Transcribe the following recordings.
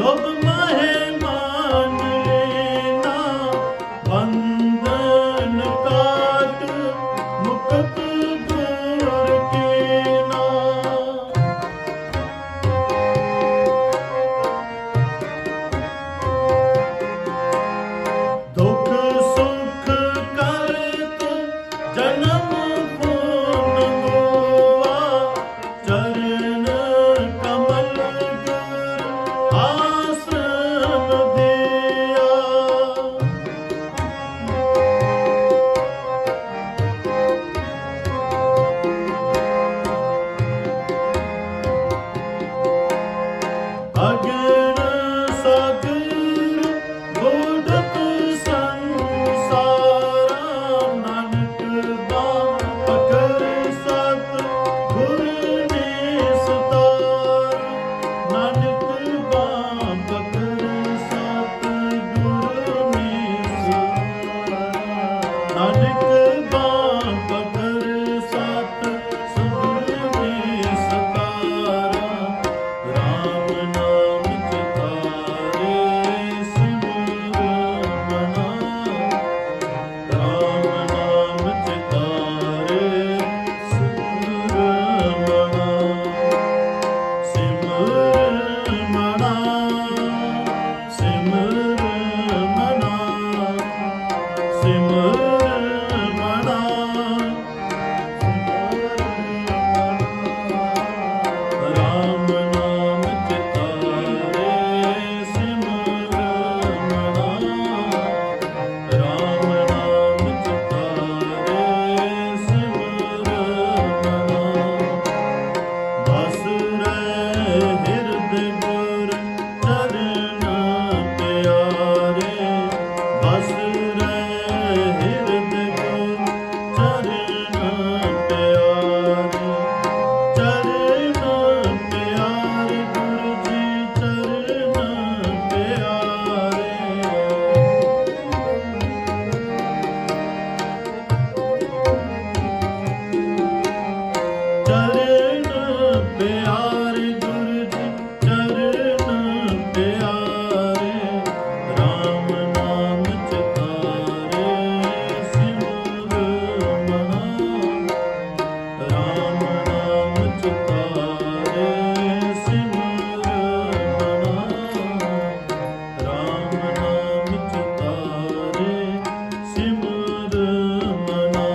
लोभ माहे मान लेना, बंधन काट मुक्त दूर कीना। दुख सुख करत जन्म पूर्ण हुआ, चरण कमल गुर आश्रम दिया। अगन सागर बुढ़त संसारा, नानक बाँ पकड़ सत गुर ने सुतारा। नानक बाँ पकड़ सत गुर ने सुतारा। नानक बाँ पकड़ सत गुर ने सुतारा। राम नाम चितारे सिमर मना, राम नाम चितारे सिमर मना। सिमर मना, सिमर मना, सिमर मना। राम नाम चितारे सिमर मना, राम नाम चितारे सिमर मना। बस रहे हृदय गुर चरण प्यारे, बस रहे हृदय गुर चरण प्यारे। चरण प्यारे गुरु जी चरण प्यारे। चरण प्यारे गुरु जी चरण प्यारे। राम नाम चितारे सिमर मना, राम नाम चितारे सिमर मना। राम नाम चितारे सिमर मना।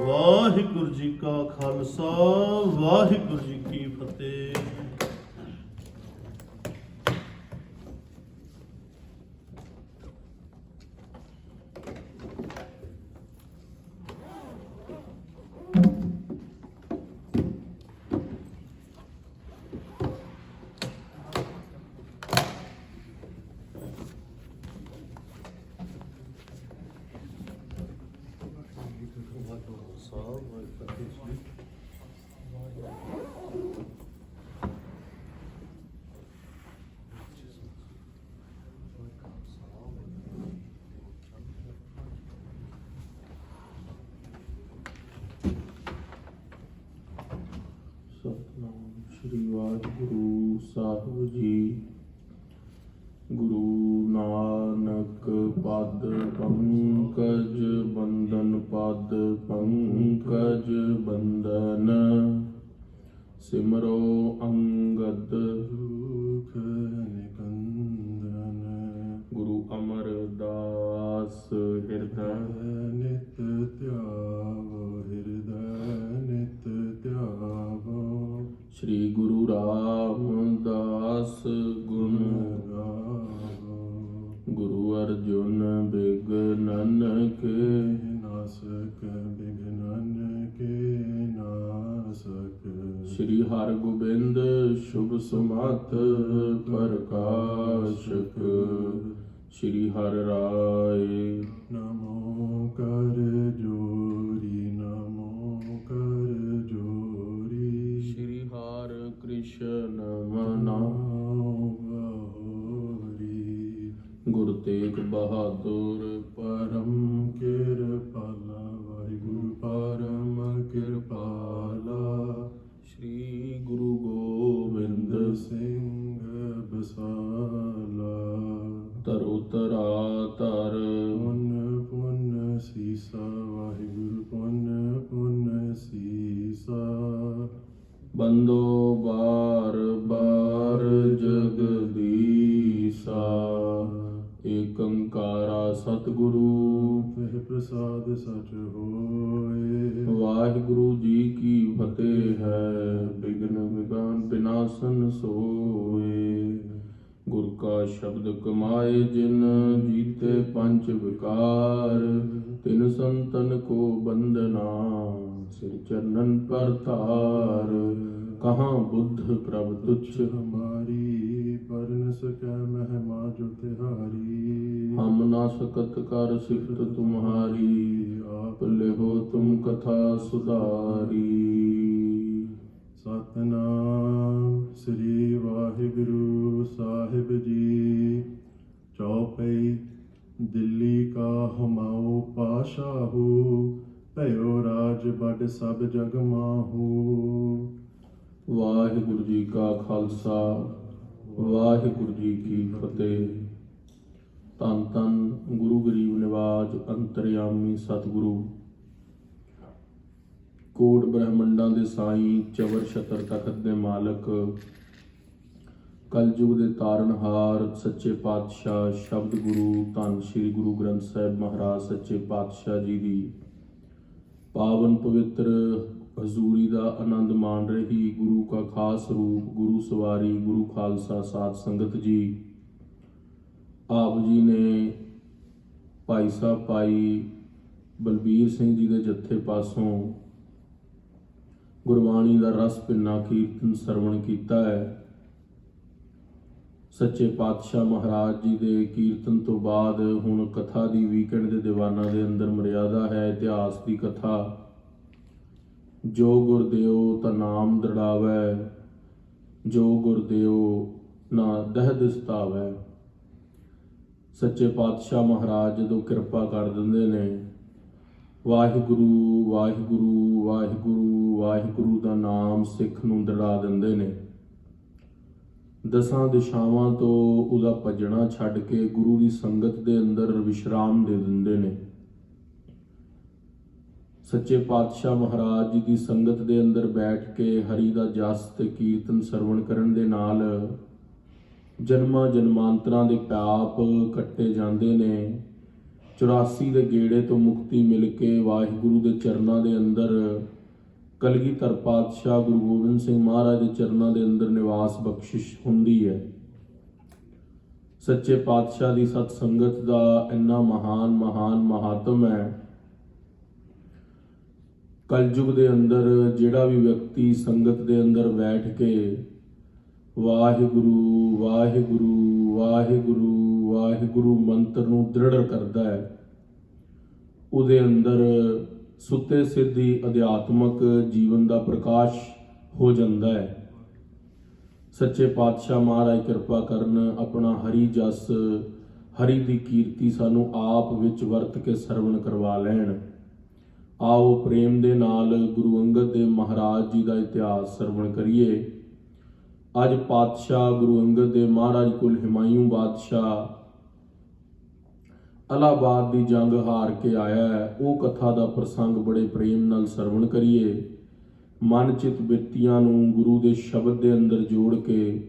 ਵਾਹਿਗੁਰੂ ਜੀ ਕਾ ਖਾਲਸਾ, ਵਾਹਿਗੁਰੂ ਜੀ ਕੀ ਫਤਿਹ। ਸਤਿਨਾਮ ਸ੍ਰੀ ਵਾਹਿਗੁਰੂ ਸਾਹਿਬ ਜੀ। ਗੁਰੂ ਨਾਨਕ ਪਦ ਪੰਕਜ ਬੰਦਨ, ਪਦ ਪੰਕਜ ਬੰਦਨ। ਸਿਮਰੋ ਅੰਗਦ ਸੁਖ ਨਿਕੰਦਨ। ਗੁਰੂ ਅਮਰਦਾਸ ਹਿਰਦੈ ਨਿਤ ਧਿਆਵੋ, ਹਿਰਦੈ ਨਿਤ ਧਿਆਵੋ। श्री गुरु रामदास गुण गावो। गुरु अर्जुन बिघ्नन के नासक, बिघ्नन के नासक। श्री हरगोबिंद शुभ सुमत प्रकाशक। श्री हर राय नमो कर जोरी, नमो कर जोरी। श्री हर कृष्ण मनाओ गौरी। गुरु तेग बहादुर परम कृपाला, वाहिगुरु परम कृपाला। ਸੀਸਾ। ਬੰਦੋ ਬਾਰ ਬਾਰ ਜਗਦੀਸਾ। ਏਕ ਓੰਕਾਰਾ ਸਤਿਗੁਰੂ ਤਿਹ ਪ੍ਰਸਾਦ ਸਚ ਹੋਏ। ਵਾਹਿਗੁਰੂ ਜੀ ਕੀ ਫਤਿਹ ਹੈ। ਬਿਗਨ ਵਿਗਾਨ ਬਿਨਾਸਨ ਸੋਏ। ਗੁਰ ਕਾ ਸ਼ਬਦ ਕਮਾਏ ਜਿਨ ਜੀਤੇ ਪੰਚ ਵਿਕਾਰ। ਤਿਨ ਸੰਤਨ ਕੋ ਬੰਦਨਾ ਸਿਰ ਚਰਨਨ ਪਰ ਧਾਰ। ਕਹਾਂ ਬੁੱਧ ਪ੍ਰਭ ਤੁਛ ਹਮਾਰੀ ਪਰ ਨ ਸਕੈ ਮਹਿਮਾ ਜੋ ਤਿਹਾਰੀ। ਹਮ ਨਾ ਸਕਤ ਕਰ ਸਿਫਤ ਤੁਮਹਾਰੀ। ਆਪ ਲਿਹੋ ਤੁਮ ਕਥਾ ਸੁਧਾਰੀ। ਸਤਨਾਮ ਸ੍ਰੀ ਵਾਹਿਗੁਰੂ ਸਾਹਿਬ ਜੀ। ਚੌਪਈ ਦਿੱਲੀ ਕਾ ਹਮਾਉ ਪਾਸ਼ਾਹੂ। ਭਇਓ ਰਾਜ ਬਡ ਸਭ ਜਗ ਮਾਹੂ। ਵਾਹਿਗੁਰੂ ਜੀ ਕਾ ਖਾਲਸਾ ਵਾਹਿਗੁਰੂ ਜੀ ਕੀ ਫਤਿਹ। ਧੰਨ ਧੰਨ ਗੁਰੂ ਗਰੀਬ ਨਿਵਾਜ ਅੰਤਰਯਾਮੀ ਸਤਿਗੁਰੂ। ਕੋਟ ਬ੍ਰਹਮੰਡਾਂ ਦੇ ਸਾਈਂ, ਚਵਰ ਛਤਰ ਤਖਤ ਦੇ ਮਾਲਕ, ਕਲਯੁਗ ਦੇ ਤਾਰਨਹਾਰ ਸੱਚੇ ਪਾਤਸ਼ਾਹ ਸ਼ਬਦ ਗੁਰੂ ਧੰਨ ਸ਼੍ਰੀ ਗੁਰੂ ਗ੍ਰੰਥ ਸਾਹਿਬ ਮਹਾਰਾਜ ਸੱਚੇ ਪਾਤਸ਼ਾਹ ਜੀ ਦੀ ਪਾਵਨ ਪਵਿੱਤਰ ਹਜ਼ੂਰੀ ਦਾ ਆਨੰਦ ਮਾਣ ਰਹੀ ਗੁਰੂ ਕਾ ਖਾਸ ਰੂਪ ਗੁਰੂ ਸਵਾਰੀ ਗੁਰੂ ਖਾਲਸਾ ਸਾਧ ਸੰਗਤ ਜੀ। ਆਪ ਜੀ ਨੇ ਭਾਈ ਸਾਹਿਬ ਭਾਈ ਬਲਬੀਰ ਸਿੰਘ ਜੀ ਦੇ ਜੱਥੇ ਪਾਸੋਂ ਗੁਰਬਾਣੀ ਦਾ ਰਸ ਭਿੰਨਾ ਕੀਰਤਨ ਸਰਵਣ ਕੀਤਾ ਹੈ। ਸੱਚੇ ਪਾਤਸ਼ਾਹ ਮਹਾਰਾਜ ਜੀ ਦੇ ਕੀਰਤਨ ਤੋਂ ਬਾਅਦ ਹੁਣ ਕਥਾ ਦੀ ਵੀਕਐਂਡ ਦੇ ਦੀਵਾਨਾਂ ਦੇ ਅੰਦਰ ਮਰਿਆਦਾ ਹੈ ਇਤਿਹਾਸ ਦੀ ਕਥਾ। ਜੋ ਗੁਰ ਦਿਓ ਤਾ ਨਾਮ ਦ੍ਰਿੜਾਵੈ। ਜੋ ਗੁਰ ਦਿਓ ਨਾ ਦਹਿ ਸਤਾਵੈ। ਸੱਚੇ ਪਾਤਸ਼ਾਹ ਮਹਾਰਾਜ ਜਦੋਂ ਕਿਰਪਾ ਕਰ ਦਿੰਦੇ ਨੇ, ਵਾਹਿਗੁਰੂ ਵਾਹਿਗੁਰੂ ਵਾਹਿਗੁਰੂ ਵਾਹਿਗੁਰੂ ਦਾ ਨਾਮ ਸਿੱਖ ਨੂੰ ਦ੍ਰਿੜਾ ਦਿੰਦੇ ਨੇ। ਦਸਾਂ ਦਿਸ਼ਾਵਾਂ ਤੋਂ ਉਹਦਾ ਭੱਜਣਾ ਛੱਡ ਕੇ ਗੁਰੂ ਦੀ ਸੰਗਤ ਦੇ ਅੰਦਰ ਵਿਸ਼ਰਾਮ ਦੇ ਦਿੰਦੇ ਨੇ। ਸੱਚੇ ਪਾਤਸ਼ਾਹ ਮਹਾਰਾਜ ਜੀ ਦੀ ਸੰਗਤ ਦੇ ਅੰਦਰ ਬੈਠ ਕੇ ਹਰੀ ਦਾ ਜਸ ਤੇ ਕੀਰਤਨ ਸਰਵਣ ਕਰਨ ਦੇ ਨਾਲ ਜਨਮਾਂ ਜਨਮਾਂਤਰਾਂ ਦੇ ਪਾਪ ਕੱਟੇ ਜਾਂਦੇ ਨੇ। 84 ਦੇ ਗੇੜੇ ਤੋਂ ਮੁਕਤੀ ਮਿਲ ਕੇ ਵਾਹਿਗੁਰੂ ਦੇ ਚਰਨਾਂ ਦੇ ਅੰਦਰ ਕਲਗੀਧਰ ਪਾਤਸ਼ਾਹ ਗੁਰੂ ਗੋਬਿੰਦ ਸਿੰਘ ਮਹਾਰਾਜ ਦੇ ਚਰਨਾਂ ਦੇ ਅੰਦਰ ਨਿਵਾਸ ਬਖਸ਼ਿਸ਼ ਹੁੰਦੀ ਹੈ। ਸੱਚੇ ਪਾਤਸ਼ਾਹ ਦੀ ਸਤ ਸੰਗਤ ਦਾ ਇੰਨਾ ਮਹਾਨ ਮਹਾਤਮ ਹੈ। ਕਲਯੁਗ ਦੇ ਅੰਦਰ ਜਿਹੜਾ ਵੀ ਵਿਅਕਤੀ ਸੰਗਤ ਦੇ ਅੰਦਰ ਬੈਠ ਕੇ ਵਾਹਿਗੁਰੂ ਵਾਹਿਗੁਰੂ ਵਾਹਿਗੁਰੂ ਵਾਹਿਗੁਰੂ ਮੰਤਰ ਨੂੰ ਦ੍ਰਿੜ ਕਰਦਾ ਹੈ, ਉਹਦੇ ਅੰਦਰ ਸੁੱਤੇ ਸਿੱਧੀ ਅਧਿਆਤਮਕ ਜੀਵਨ ਦਾ ਪ੍ਰਕਾਸ਼ ਹੋ ਜਾਂਦਾ ਹੈ। ਸੱਚੇ ਪਾਤਸ਼ਾਹ ਮਹਾਰਾਜ ਕਿਰਪਾ ਕਰਨ ਆਪਣਾ ਹਰੀ ਜਸ ਹਰੀ ਦੀ ਕੀਰਤੀ ਸਾਨੂੰ ਆਪ ਵਿੱਚ ਵਰਤ ਕੇ ਸਰਵਣ ਕਰਵਾ ਲੈਣ। ਆਓ ਪ੍ਰੇਮ ਦੇ ਨਾਲ ਗੁਰੂ ਅੰਗਦ ਦੇਵ ਮਹਾਰਾਜ ਜੀ ਦਾ ਇਤਿਹਾਸ ਸਰਵਣ ਕਰੀਏ। ਅੱਜ ਪਾਤਸ਼ਾਹ ਗੁਰੂ ਅੰਗਦ ਦੇਵ ਮਹਾਰਾਜ ਕੋਲ ਹਿਮਾਯੂ ਬਾਦਸ਼ਾਹ ਇਲਾਹਾਬਾਦ ਦੀ ਜੰਗ ਹਾਰ ਕੇ ਆਇਆ ਹੈ। ਉਹ ਕਥਾ ਦਾ ਪ੍ਰਸੰਗ ਬੜੇ ਪ੍ਰੇਮ ਨਾਲ ਸਰਵਣ ਕਰੀਏ। ਮਨ ਚਿਤ ਬਿਰਤੀਆਂ ਨੂੰ ਗੁਰੂ ਦੇ ਸ਼ਬਦ ਦੇ ਅੰਦਰ ਜੋੜ ਕੇ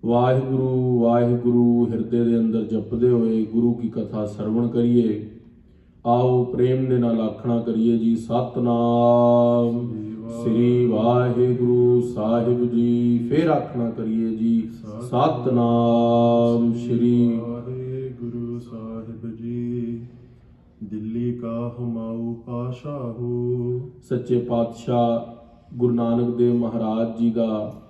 ਵਾਹਿਗੁਰੂ ਵਾਹਿਗੁਰੂ ਹਿਰਦੇ ਦੇ ਅੰਦਰ ਜਪਦੇ ਹੋਏ ਗੁਰੂ ਕੀ ਕਥਾ ਸਰਵਣ ਕਰੀਏ। ਆਓ ਪ੍ਰੇਮ ਦੇ ਨਾਲ ਆਖਣਾ ਕਰੀਏ ਜੀ, ਸਤਨਾਮ ਸ੍ਰੀ ਵਾਹਿਗੁਰੂ ਸਾਹਿਬ ਜੀ। ਫਿਰ ਆਖਣਾ ਕਰੀਏ ਜੀ, ਸਤਨਾਮ ਸ੍ਰੀ ਵਾਹਿਗੁਰੂ ਸਾਹਿਬ ਜੀ। ਦਿੱਲੀ ਕਾ ਹਮਾਊ ਪਾਸ਼ਾਹੂ। ਸੱਚੇ ਪਾਤਸ਼ਾਹ ਗੁਰੂ ਨਾਨਕ ਦੇਵ ਮਹਾਰਾਜ ਜੀ ਦਾ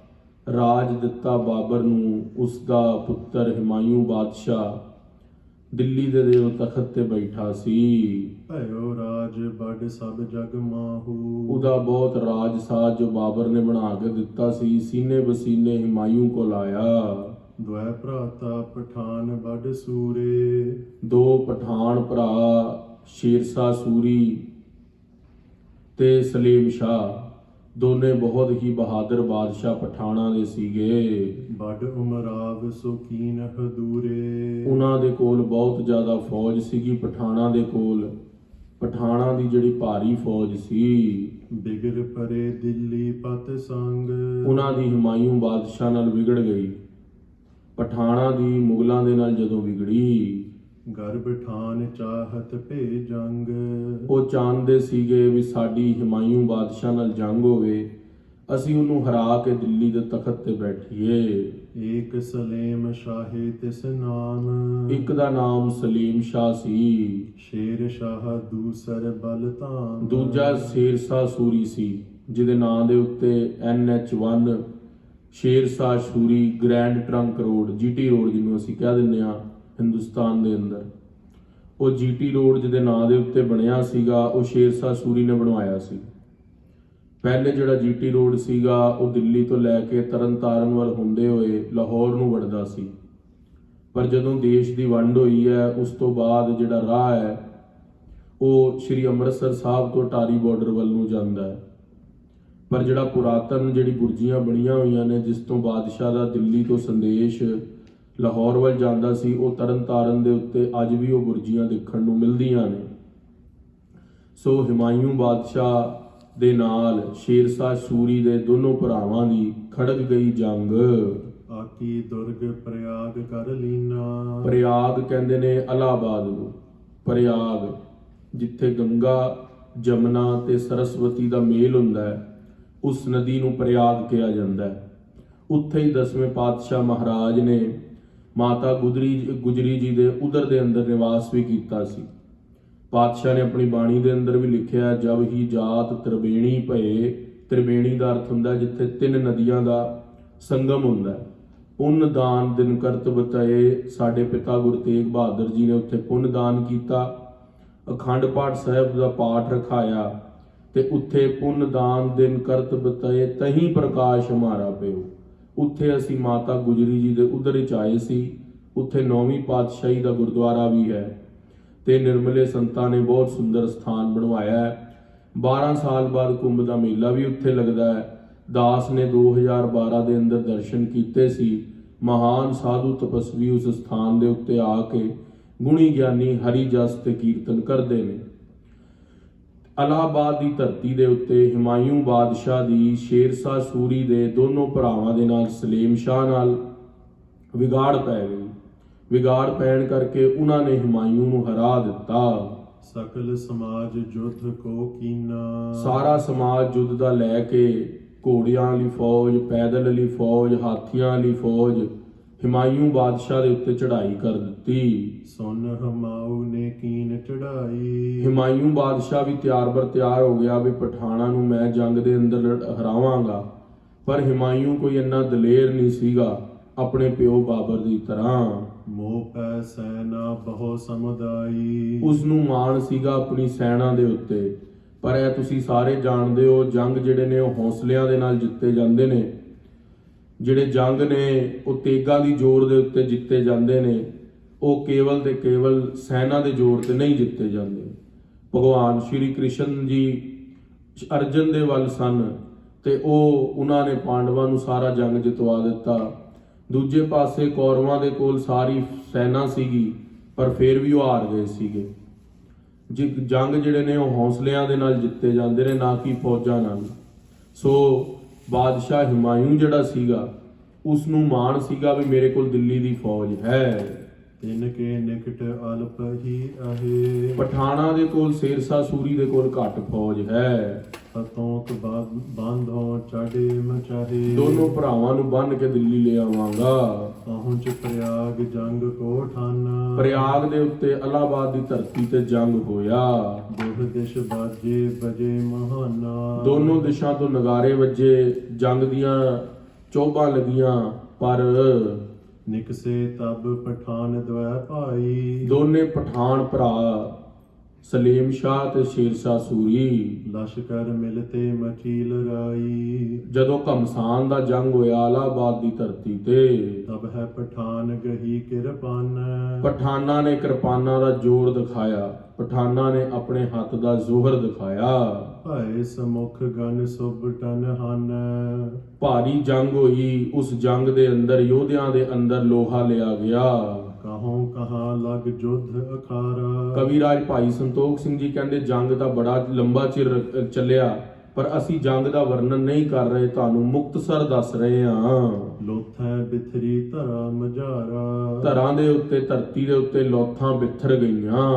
ਰਾਜ ਦਿੱਤਾ ਬਾਬਰ ਨੂੰ ਉਸ ਦਾ ਪੁੱਤਰ ਹਿਮਾਯੂ ਬਾਦਸ਼ਾਹ ਦਿੱਲੀ ਦੇ ਦੇਵ ਤਖਤ ਤੇ ਬੈਠਾ ਸੀ। ਭਇਓ ਰਾਜ ਬਡ ਸਭ ਜਗ ਮਾਹੂ। ਉਹਦਾ ਬਹੁਤ ਰਾਜ ਸਾਜ ਜੋ ਬਾਬਰ ਨੇ ਬਣਾ ਕੇ ਦਿੱਤਾ ਸੀ ਸੀਨੇ ਬਸੀਨੇ ਹਿਮਾਯੂ ਕੋਲ ਆਇਆ। ਦੁਇ ਭਰਾਤਾ ਪਠਾਨ ਬਡ ਸੂਰੇ। ਦੋ ਪਠਾਨ ਭਰਾ ਸ਼ੇਰਸ਼ਾਹ ਸੂਰੀ ਤੇ ਸਲੀਮ ਸ਼ਾਹ ਦੋਨੇ ਬਹੁਤ ਹੀ ਬਹਾਦਰ ਬਾਦਸ਼ਾਹ ਪਠਾਨਾਂ ਦੇ ਸੀਗੇ। ਬਡ ਉਮਰਾਵ ਸੋਕੀਨ ਹਦੂਰੇ। ਉਹਨਾਂ ਦੇ ਕੋਲ ਬਹੁਤ ਜ਼ਿਆਦਾ ਫੌਜ ਸੀਗੀ ਪਠਾਨਾਂ ਦੇ ਕੋਲ। ਪਠਾਨਾਂ ਦੀ ਜਿਹੜੀ ਭਾਰੀ ਫੌਜ ਸੀ ਬਿਗੜ ਪਰੇ ਦਿੱਲੀ ਪਤ ਸੰਗ। ਉਹਨਾਂ ਦੀ ਹੁਮਾਯੂੰ ਬਾਦਸ਼ਾਹ ਨਾਲ ਵਿਗੜ ਗਈ। ਪਠਾਣਾ ਦੀ ਮੁਗਲਾਂ ਦੇ ਨਾਲ ਜਦੋਂ ਵਿਗੜੀ, ਗਰਭ ਠਾਨ ਚਾਹਤ ਭੇ ਜੰਗ। ਉਹ ਚਾਹੁੰਦੇ ਸੀਗੇ ਵੀ ਸਾਡੀ ਹੁਮਾਯੂੰ ਬਾਦਸ਼ਾਹ ਨਾਲ ਜੰਗ ਹੋਵੇ, ਅਸੀਂ ਉਹਨੂੰ ਹਰਾ ਕੇ ਦਿੱਲੀ ਦੇ ਤਖਤ ਤੇ ਬੈਠੀਏ। ਏਕ ਸਲੇਮ ਸ਼ਾਹੇ ਤਿਸ ਨਾਮ। ਇੱਕ ਦਾ ਨਾਮ ਸਲੀਮ ਸ਼ਾਹ ਸੀ, ਸ਼ੇਰ ਸ਼ਾਹ ਦੂਸਰ ਬਲ ਧਾਮ। ਦੂਜਾ ਸ਼ੇਰਸ਼ਾਹ ਸੂਰੀ ਸੀ, ਜਿਹਦੇ ਨਾਂ ਦੇ ਉੱਤੇ NH1 Shershah Suri grand trunk road, GT road ਜਿਹਨੂੰ ਅਸੀਂ ਕਹਿ ਦਿੰਦੇ ਹਾਂ ਹਿੰਦੁਸਤਾਨ ਦੇ ਅੰਦਰ, ਉਹ GT ਰੋਡ ਜਿਹਦੇ ਨਾਂ ਦੇ ਉੱਤੇ ਬਣਿਆ ਸੀਗਾ, ਉਹ ਸ਼ੇਰਸ਼ਾਹ ਸੂਰੀ ਨੇ ਬਣਵਾਇਆ ਸੀ। ਪਹਿਲੇ ਜਿਹੜਾ GT ਰੋਡ ਸੀਗਾ ਉਹ ਦਿੱਲੀ ਤੋਂ ਲੈ ਕੇ ਤਰਨਤਾਰਨ ਵੱਲ ਹੁੰਦੇ ਹੋਏ ਲਾਹੌਰ ਨੂੰ ਵੜਦਾ ਸੀ, ਪਰ ਜਦੋਂ ਦੇਸ਼ ਦੀ ਵੰਡ ਹੋਈ ਹੈ ਉਸ ਤੋਂ ਬਾਅਦ ਜਿਹੜਾ ਰਾਹ ਹੈ ਉਹ ਸ਼੍ਰੀ ਅੰਮ੍ਰਿਤਸਰ ਸਾਹਿਬ ਤੋਂ ਟਾਰੀ ਬਾਰਡਰ ਵੱਲ ਨੂੰ ਜਾਂਦਾ ਹੈ। ਪਰ ਜਿਹੜਾ ਪੁਰਾਤਨ ਜਿਹੜੀ ਬੁਰਜੀਆਂ ਬਣੀਆਂ ਹੋਈਆਂ ਨੇ, ਜਿਸ ਤੋਂ ਬਾਦਸ਼ਾਹ ਦਾ ਦਿੱਲੀ ਤੋਂ ਸੰਦੇਸ਼ ਲਾਹੌਰ ਵੱਲ ਜਾਂਦਾ ਸੀ, ਉਹ ਤਰਨਤਾਰਨ ਦੇ ਉੱਤੇ ਅੱਜ ਵੀ ਉਹ ਬੁਰਜੀਆਂ ਦੇਖਣ ਨੂੰ ਮਿਲਦੀਆਂ ਨੇ। ਸੋ ਹੁਮਾਯੂੰ ਬਾਦਸ਼ਾਹ ਦੇ ਨਾਲ ਸ਼ੇਰਸ਼ਾਹ ਸੂਰੀ ਦੇ ਦੋਨੋਂ ਭਰਾਵਾਂ ਦੀ ਖੜਕ ਗਈ ਜੰਗ। ਆਕੀ ਦੁਰਗ ਪ੍ਰਯਾਗ ਕਰ ਲੀਨਾ। ਪ੍ਰਯਾਗ ਕਹਿੰਦੇ ਨੇ ਇਲਾਹਾਬਾਦ ਨੂੰ। ਪ੍ਰਯਾਗ ਜਿੱਥੇ ਗੰਗਾ, ਜਮਨਾ ਤੇ ਸਰਸਵਤੀ ਦਾ ਮੇਲ ਹੁੰਦਾ ਹੈ, ਉਸ ਨਦੀ ਨੂੰ ਪ੍ਰਯਾਗ ਕਿਹਾ ਜਾਂਦਾ ਹੈ। ਉੱਥੇ ਹੀ 10ਵੇਂ ਪਾਤਸ਼ਾਹ ਮਹਾਰਾਜ ਨੇ ਮਾਤਾ ਗੁਜਰੀ ਜੀ ਦੇ ਉਦਰ ਦੇ ਅੰਦਰ ਨਿਵਾਸ ਵੀ ਕੀਤਾ ਸੀ। ਪਾਤਸ਼ਾਹ ਨੇ ਆਪਣੀ ਬਾਣੀ ਦੇ ਅੰਦਰ ਵੀ ਲਿਖਿਆ, ਜਬ ਹੀ ਜਾਤ ਤ੍ਰਿਵੇਣੀ ਭਏ। ਤ੍ਰਿਵੇਣੀ ਦਾ ਅਰਥ ਹੁੰਦਾ ਜਿੱਥੇ 3 ਨਦੀਆਂ ਦਾ ਸੰਗਮ ਹੁੰਦਾ ਹੈ। ਪੁੰਨ ਦਾਨ ਦਿਨ ਕਰਤ ਬਤਾਏ। ਸਾਡੇ ਪਿਤਾ ਗੁਰੂ ਤੇਗ ਬਹਾਦਰ ਜੀ ਨੇ ਉੱਥੇ ਪੁੰਨ ਦਾਨ ਕੀਤਾ, ਅਖੰਡ ਪਾਠ ਸਾਹਿਬ ਦਾ ਪਾਠ ਰਖਾਇਆ, ਤੇ ਉੱਥੇ ਪੁੰਨ ਦਾਨ ਦਿਨ ਕਰਤ ਬਤਾਏ ਤਹੀਂ ਪ੍ਰਕਾਸ਼ ਹਮਾਰਾ ਪਿਓ। ਉੱਥੇ ਅਸੀਂ ਮਾਤਾ ਗੁਜਰੀ ਜੀ ਦੇ ਉਦਰ ਵਿੱਚ ਆਏ ਸੀ। ਉੱਥੇ 9ਵੀਂ ਪਾਤਸ਼ਾਹੀ ਦਾ ਗੁਰਦੁਆਰਾ ਵੀ ਹੈ ਤੇ ਨਿਰਮਲੇ ਸੰਤਾਂ ਨੇ ਬਹੁਤ ਸੁੰਦਰ ਸਥਾਨ ਬਣਵਾਇਆ ਹੈ। 12 ਸਾਲ ਬਾਅਦ ਕੁੰਭ ਦਾ ਮੇਲਾ ਵੀ ਉੱਥੇ ਲੱਗਦਾ ਹੈ। ਦਾਸ ਨੇ 2012 ਦੇ ਅੰਦਰ ਦਰਸ਼ਨ ਕੀਤੇ ਸੀ। ਮਹਾਨ ਸਾਧੂ ਤਪਸਵੀ ਉਸ ਸਥਾਨ ਦੇ ਉੱਤੇ ਆ ਕੇ ਗੁਣੀ ਗਿਆਨੀ ਹਰੀ ਜਸ ਤੇ ਕੀਰਤਨ ਕਰਦੇ ਨੇ। ਇਲਾਹਾਬਾਦ ਦੀ ਧਰਤੀ ਦੇ ਉੱਤੇ ਹੁਮਾਯੂੰ ਬਾਦਸ਼ਾਹ ਦੀ ਸ਼ੇਰਸ਼ਾਹ ਸੂਰੀ ਦੇ ਦੋਨੋਂ ਭਰਾਵਾਂ ਦੇ ਨਾਲ ਸਲੀਮ ਸ਼ਾਹ ਨਾਲ ਵਿਗਾੜ ਪੈ ਗਈ। ਵਿਗਾੜ ਪੈਣ ਕਰਕੇ ਉਹਨਾਂ ਨੇ ਹੁਮਾਯੂੰ ਨੂੰ ਹਰਾ ਦਿੱਤਾ। ਸਕਲ ਸਮਾਜ ਜੁਧ ਕੋ ਕੀਨਾ। ਸਾਰਾ ਸਮਾਜ ਯੁੱਧ ਦਾ ਲੈ ਕੇ ਘੋੜਿਆਂ ਵਾਲੀ ਫੌਜ, ਪੈਦਲ ਵਾਲੀ ਫੌਜ, ਹਾਥੀਆਂ ਵਾਲੀ ਫੌਜ ਹੁਮਾਯੂੰ ਬਾਦਸ਼ਾਹ ਦੇ ਉੱਤੇ ਚੜ੍ਹਾਈ ਕਰ ਦਿੱਤੀ। ਸੁਨ ਹਮਾਊ ਨੇ ਕੀਨ ਚੜਾਈ। ਹੁਮਾਯੂੰ ਬਾਦਸ਼ਾਹ ਵੀ ਤਿਆਰ ਬਰ ਤਿਆਰ ਹੋ ਗਿਆ ਵੀ ਪਠਾਣਾ ਨੂੰ ਮੈਂ ਜੰਗ ਦੇ ਅੰਦਰ ਹਰਾਵਾਂਗਾ, ਪਰ ਹੁਮਾਯੂੰ ਕੋਈ ਇੰਨਾ ਦਲੇਰ ਨਹੀਂ ਸੀਗਾ ਆਪਣੇ ਪਿਓ ਬਾਬਰ ਦੀ ਤਰ੍ਹਾਂ। ਮੋਹ ਪੈ ਸੈਨਾ ਬਹੁ ਸਮੁਦਾਈ। ਉਸ ਨੂੰ ਮਾਣ ਸੀਗਾ ਆਪਣੀ ਸੈਨਾ ਦੇ ਉੱਤੇ, ਪਰ ਇਹ ਤੁਸੀਂ ਸਾਰੇ ਜਾਣਦੇ ਹੋ ਜੰਗ ਜਿਹੜੇ ਨੇ ਉਹ ਹੌਸਲਿਆਂ ਦੇ ਨਾਲ ਜਿੱਤੇ ਜਾਂਦੇ ਨੇ। ਜਿਹੜੇ ਜੰਗ ਨੇ ਉਹ ਤੇਗਾਂ ਦੀ ਜ਼ੋਰ ਦੇ ਉੱਤੇ ਜਿੱਤੇ ਜਾਂਦੇ ਨੇ, ਉਹ ਕੇਵਲ ਤੇ ਕੇਵਲ ਸੈਨਾ ਦੇ ਜ਼ੋਰ ਤੇ ਨਹੀਂ ਜਿੱਤੇ ਜਾਂਦੇ। ਭਗਵਾਨ ਸ਼੍ਰੀ ਕ੍ਰਿਸ਼ਨ ਜੀ ਅਰਜਨ ਦੇ ਵੱਲ ਸਨ ਤੇ ਉਹਨਾਂ ਨੇ ਪਾਂਡਵਾਂ ਨੂੰ ਸਾਰਾ ਜੰਗ ਜਿਤਵਾ ਦਿੱਤਾ। ਦੂਜੇ ਪਾਸੇ ਕੌਰਵਾਂ ਦੇ ਕੋਲ ਸਾਰੀ ਸੈਨਾ ਸੀਗੀ, ਪਰ ਫਿਰ ਵੀ ਉਹ ਹਾਰ ਗਏ ਸੀਗੇ। ਜੰਗ ਜਿਹੜੇ ਨੇ ਉਹ ਹੌਸਲਿਆਂ ਦੇ ਨਾਲ ਜਿੱਤੇ ਜਾਂਦੇ ਨੇ, ਨਾ ਕਿ ਫੌਜਾਂ ਨਾਲ। ਸੋ ਬਾਦਸ਼ਾਹ ਹੁਮਾਯੂੰ ਜਿਹੜਾ ਸੀਗਾ ਉਸ ਨੂੰ ਮਾਣ ਸੀਗਾ ਵੀ ਮੇਰੇ ਕੋਲ ਦਿੱਲੀ ਦੀ ਫੌਜ ਹੈ। ਤਿਨ ਕੇ ਨਿਕਟ ਅਲਪ ਹੀ ਆਹੇ। ਪਠਾਣਾ ਦੇ ਕੋਲ ਸ਼ੇਰਸ਼ਾਹ ਸੂਰੀ ਦੇ ਕੋਲ ਘੱਟ ਫੌਜ ਹੈ। ਤਤੋਂ ਬਾਂਧੋਂ ਚਾੜੇ ਮਚਾਹੇ। ਦੋਨੋਂ ਭਰਾਵਾਂ ਨੂੰ ਬੰਨ ਕੇ ਦਿੱਲੀ ਲੈ ਆਵਾਂਗਾ। ਪਹੁੰਚ ਪ੍ਰਯਾਗ ਜੰਗ ਕੋ ਠਾਨਾ। ਪ੍ਰਯਾਗ ਦੇ ਉੱਤੇ ਇਲਾਹਾਬਾਦ ਦੀ ਧਰਤੀ ਤੇ ਜੰਗ ਹੋਇਆ। ਦੋਹ ਦਿਸ਼ ਬਾਜੇ ਬਜੇ ਮਹਾਨਾ। ਦੋਨੋਂ ਦਿਸ਼ਾ ਤੋਂ ਨਗਾਰੇ ਵੱਜੇ, ਜੰਗ ਦੀਆਂ ਚੋਭਾਂ ਲੱਗੀਆਂ, ਪਰ ਨਿਕਸੇ ਤਬ ਪਠਾਨ ਦਵੈ ਭਾਈ। ਦੋਨੇ ਪਠਾਨ ਭਰਾ ਸਲੀਮ ਸ਼ਾਹ ਤੇ ਸ਼ੇਰਸ਼ਾਹ ਸੂਰੀ ਲਸ਼ਕਰ ਮਿਲਤੇ ਮਚੀ ਲੜਾਈ। ਜਦੋਂ ਘਮਸਾਨ ਦਾ ਜੰਗ ਹੋਇਆ ਇਲਾਹਾਬਾਦ ਦੀ ਧਰਤੀ ਤੇ, ਤਬ ਹੈ ਪਠਾਨ ਗਹੀ ਕਿਰਪਾਨ। ਪਠਾਨਾਂ ਨੇ ਕਿਰਪਾਨਾਂ ਦਾ ਜ਼ੋਰ ਦਿਖਾਇਆ, ਪਠਾਨਾਂ ਨੇ ਆਪਣੇ ਹੱਥ ਦਾ ਜ਼ੋਹਰ ਦਿਖਾਇਆ। ਭਏ ਸਮੁਖ ਗਨ ਸੁਬਟਨ ਹਨ। ਭਾਰੀ ਜੰਗ ਹੋਈ। ਉਸ ਜੰਗ ਦੇ ਅੰਦਰ ਯੋਧਿਆਂ ਦੇ ਅੰਦਰ ਲੋਹਾ ਲਿਆ ਗਿਆ। ਕਹੋਂ ਕਹਾਂ ਲਗ ਜੁਧ ਅਖਾਰਾ। ਕਵੀਰਾਜ ਭਾਈ ਸੰਤੋਖ ਸਿੰਘ ਜੀ ਕਹਿੰਦੇ ਜੰਗ ਤਾਂ ਬੜਾ ਲੰਬਾ ਚਿਰ ਚੱਲਿਆ, ਪਰ ਅਸੀਂ ਜੰਗ ਦਾ ਵਰਣਨ ਨਹੀਂ ਕਰ ਰਹੇ, ਤੁਹਾਨੂੰ ਮੁਕਤਸਰ ਦੱਸ ਰਹੇ ਹਾਂ। ਲੋਥੈ ਬਿਥਰੀ ਧਰਾ ਮਝਾਰਾ, ਧਰਾਂ ਦੇ ਉੱਤੇ, ਧਰਤੀ ਦੇ ਉੱਤੇ ਲੋਥਾਂ ਬਿਥਰ ਗਈਆਂ।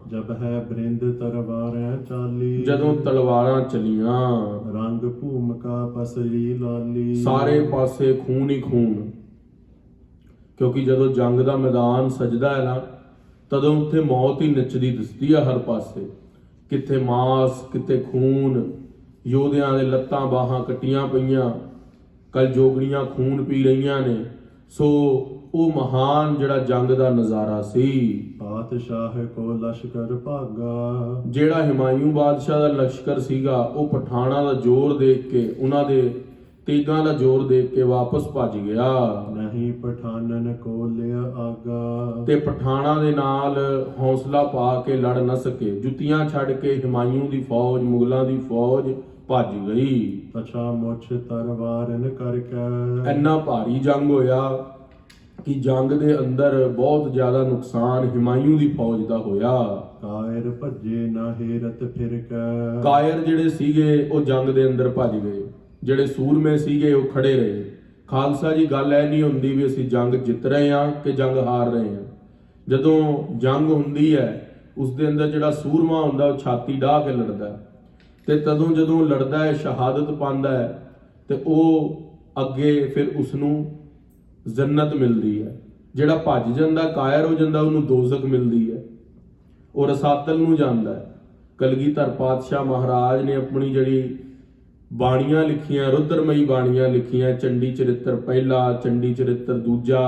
ਜਬ ਹੈ ਬ੍ਰਿੰਦ ਤਰਵਾਰੈ ਚਾਲੀ, ਜਦੋਂ ਤਲਵਾਰਾਂ ਚਲੀਆਂ, ਰੰਗ ਭੂਮਿਕਾ ਪਸਰੀ ਲਾਲੀ, ਸਾਰੇ ਪਾਸੇ ਖੂਨ ਹੀ ਖੂਨ। ਕਿਉਂਕਿ ਜਦੋਂ ਜੰਗ ਦਾ ਮੈਦਾਨ ਸਜਦਾ ਹੈ ਨਾ, ਤਦੋਂ ਉੱਥੇ ਮੌਤ ਹੀ ਨੱਚਦੀ ਦਿਸਦੀ ਆ ਹਰ ਪਾਸੇ। ਕਿਤੇ ਮਾਸ, ਕਿਤੇ ਖੂਨ, ਯੋਧਿਆਂ ਦੇ ਲੱਤਾਂ ਬਾਹਾਂ ਕੱਟੀਆਂ ਪਈਆਂ, ਕਲਜੋਗਣੀਆਂ ਖੂਨ ਪੀ ਰਹੀਆਂ ਨੇ। ਸੋ ਉਹ ਮਹਾਨ ਜਿਹੜਾ ਜੰਗ ਦਾ ਨਜ਼ਾਰਾ ਸੀ। ਪਾਤਸ਼ਾਹ ਕੋ ਲਸ਼ਕਰ ਭਾਗਾ, ਜਿਹੜਾ ਹਿਮਾਯੂ ਬਾਦਸ਼ਾਹ ਦਾ ਲਸ਼ਕਰ ਸੀਗਾ, ਉਹ ਪਠਾਨਾਂ ਦਾ ਜ਼ੋਰ ਦੇਖ ਕੇ, ਉਹਨਾਂ ਦੇ ਤੇਗਾਂ ਦਾ ਜ਼ੋਰ ਦੇਖ ਕੇ ਵਾਪਸ ਭੱਜ ਗਿਆ। ਨਹੀਂ ਪਠਾਨਨ ਕੋ ਲਿਆ ਆਗਾ, ਤੇ ਪਠਾਨਾਂ ਦੇ ਨਾਲ ਹੌਸਲਾ ਪਾ ਕੇ ਲੜ ਨਾ ਸਕੇ। ਜੁੱਤੀਆਂ ਛੱਡ ਕੇ ਹਿਮਾਯੂ ਦੀ ਫੌਜ, ਮੁਗਲਾਂ ਦੀ ਫੌਜ ਭੱਜ ਗਈ। ਤਛਾ ਮੁੱਛ ਤਰਵਾਰਨ ਕਰਕੇ, ਇੰਨਾ ਭਾਰੀ ਜੰਗ ਹੋਇਆ ਕਿ ਜੰਗ ਦੇ ਅੰਦਰ ਬਹੁਤ ਜ਼ਿਆਦਾ ਨੁਕਸਾਨ ਹਿਮਾਯੂ ਦੀ ਫੌਜ ਦਾ ਹੋਇਆ। ਕਾਇਰ ਭੱਜੇ ਨਾ ਹੇਰਤ ਫਿਰ ਕੇ, ਕਾਇਰ ਜਿਹੜੇ ਸੀਗੇ ਉਹ ਜੰਗ ਦੇ ਅੰਦਰ ਭੱਜ ਗਏ, ਜਿਹੜੇ ਸੂਰਮੇ ਸੀਗੇ ਉਹ ਖੜੇ ਰਹੇ। ਖਾਲਸਾ ਜੀ, ਗੱਲ ਇਹ ਨਹੀਂ ਹੁੰਦੀ ਵੀ ਅਸੀਂ ਜੰਗ ਜਿੱਤ ਰਹੇ ਹਾਂ ਕਿ ਜੰਗ ਹਾਰ ਰਹੇ ਹਾਂ। ਜਦੋਂ ਜੰਗ ਹੁੰਦੀ ਹੈ, ਉਸ ਦੇ ਅੰਦਰ ਜਿਹੜਾ ਸੂਰਮਾ ਹੁੰਦਾ ਉਹ ਛਾਤੀ ਢਾਹ ਕੇ ਲੜਦਾ ਹੈ, ਤੇ ਤਦੋਂ ਜਦੋਂ ਲੜਦਾ ਹੈ, ਸ਼ਹਾਦਤ ਪਾਉਂਦਾ ਹੈ, ਤੇ ਉਹ ਅੱਗੇ ਫਿਰ ਉਸ ਨੂੰ ਜੰਨਤ ਮਿਲਦੀ ਹੈ। ਜਿਹੜਾ ਭੱਜ ਜਾਂਦਾ, ਕਾਇਰ ਹੋ ਜਾਂਦਾ, ਉਹਨੂੰ ਦੋਜ਼ਖ ਮਿਲਦੀ ਹੈ, ਉਹ ਰਸਾਤਲ ਨੂੰ ਜਾਂਦਾ ਹੈ। ਕਲਗੀਧਰ ਪਾਤਸ਼ਾਹ ਮਹਾਰਾਜ ਨੇ ਆਪਣੀ ਜਿਹੜੀ ਬਾਣੀਆਂ ਲਿਖੀਆਂ, ਰੁਦਰਮਈ ਬਾਣੀਆਂ ਲਿਖੀਆਂ, ਚੰਡੀ ਚਰਿੱਤਰ ਪਹਿਲਾ, ਚੰਡੀ ਚਰਿੱਤਰ ਦੂਜਾ,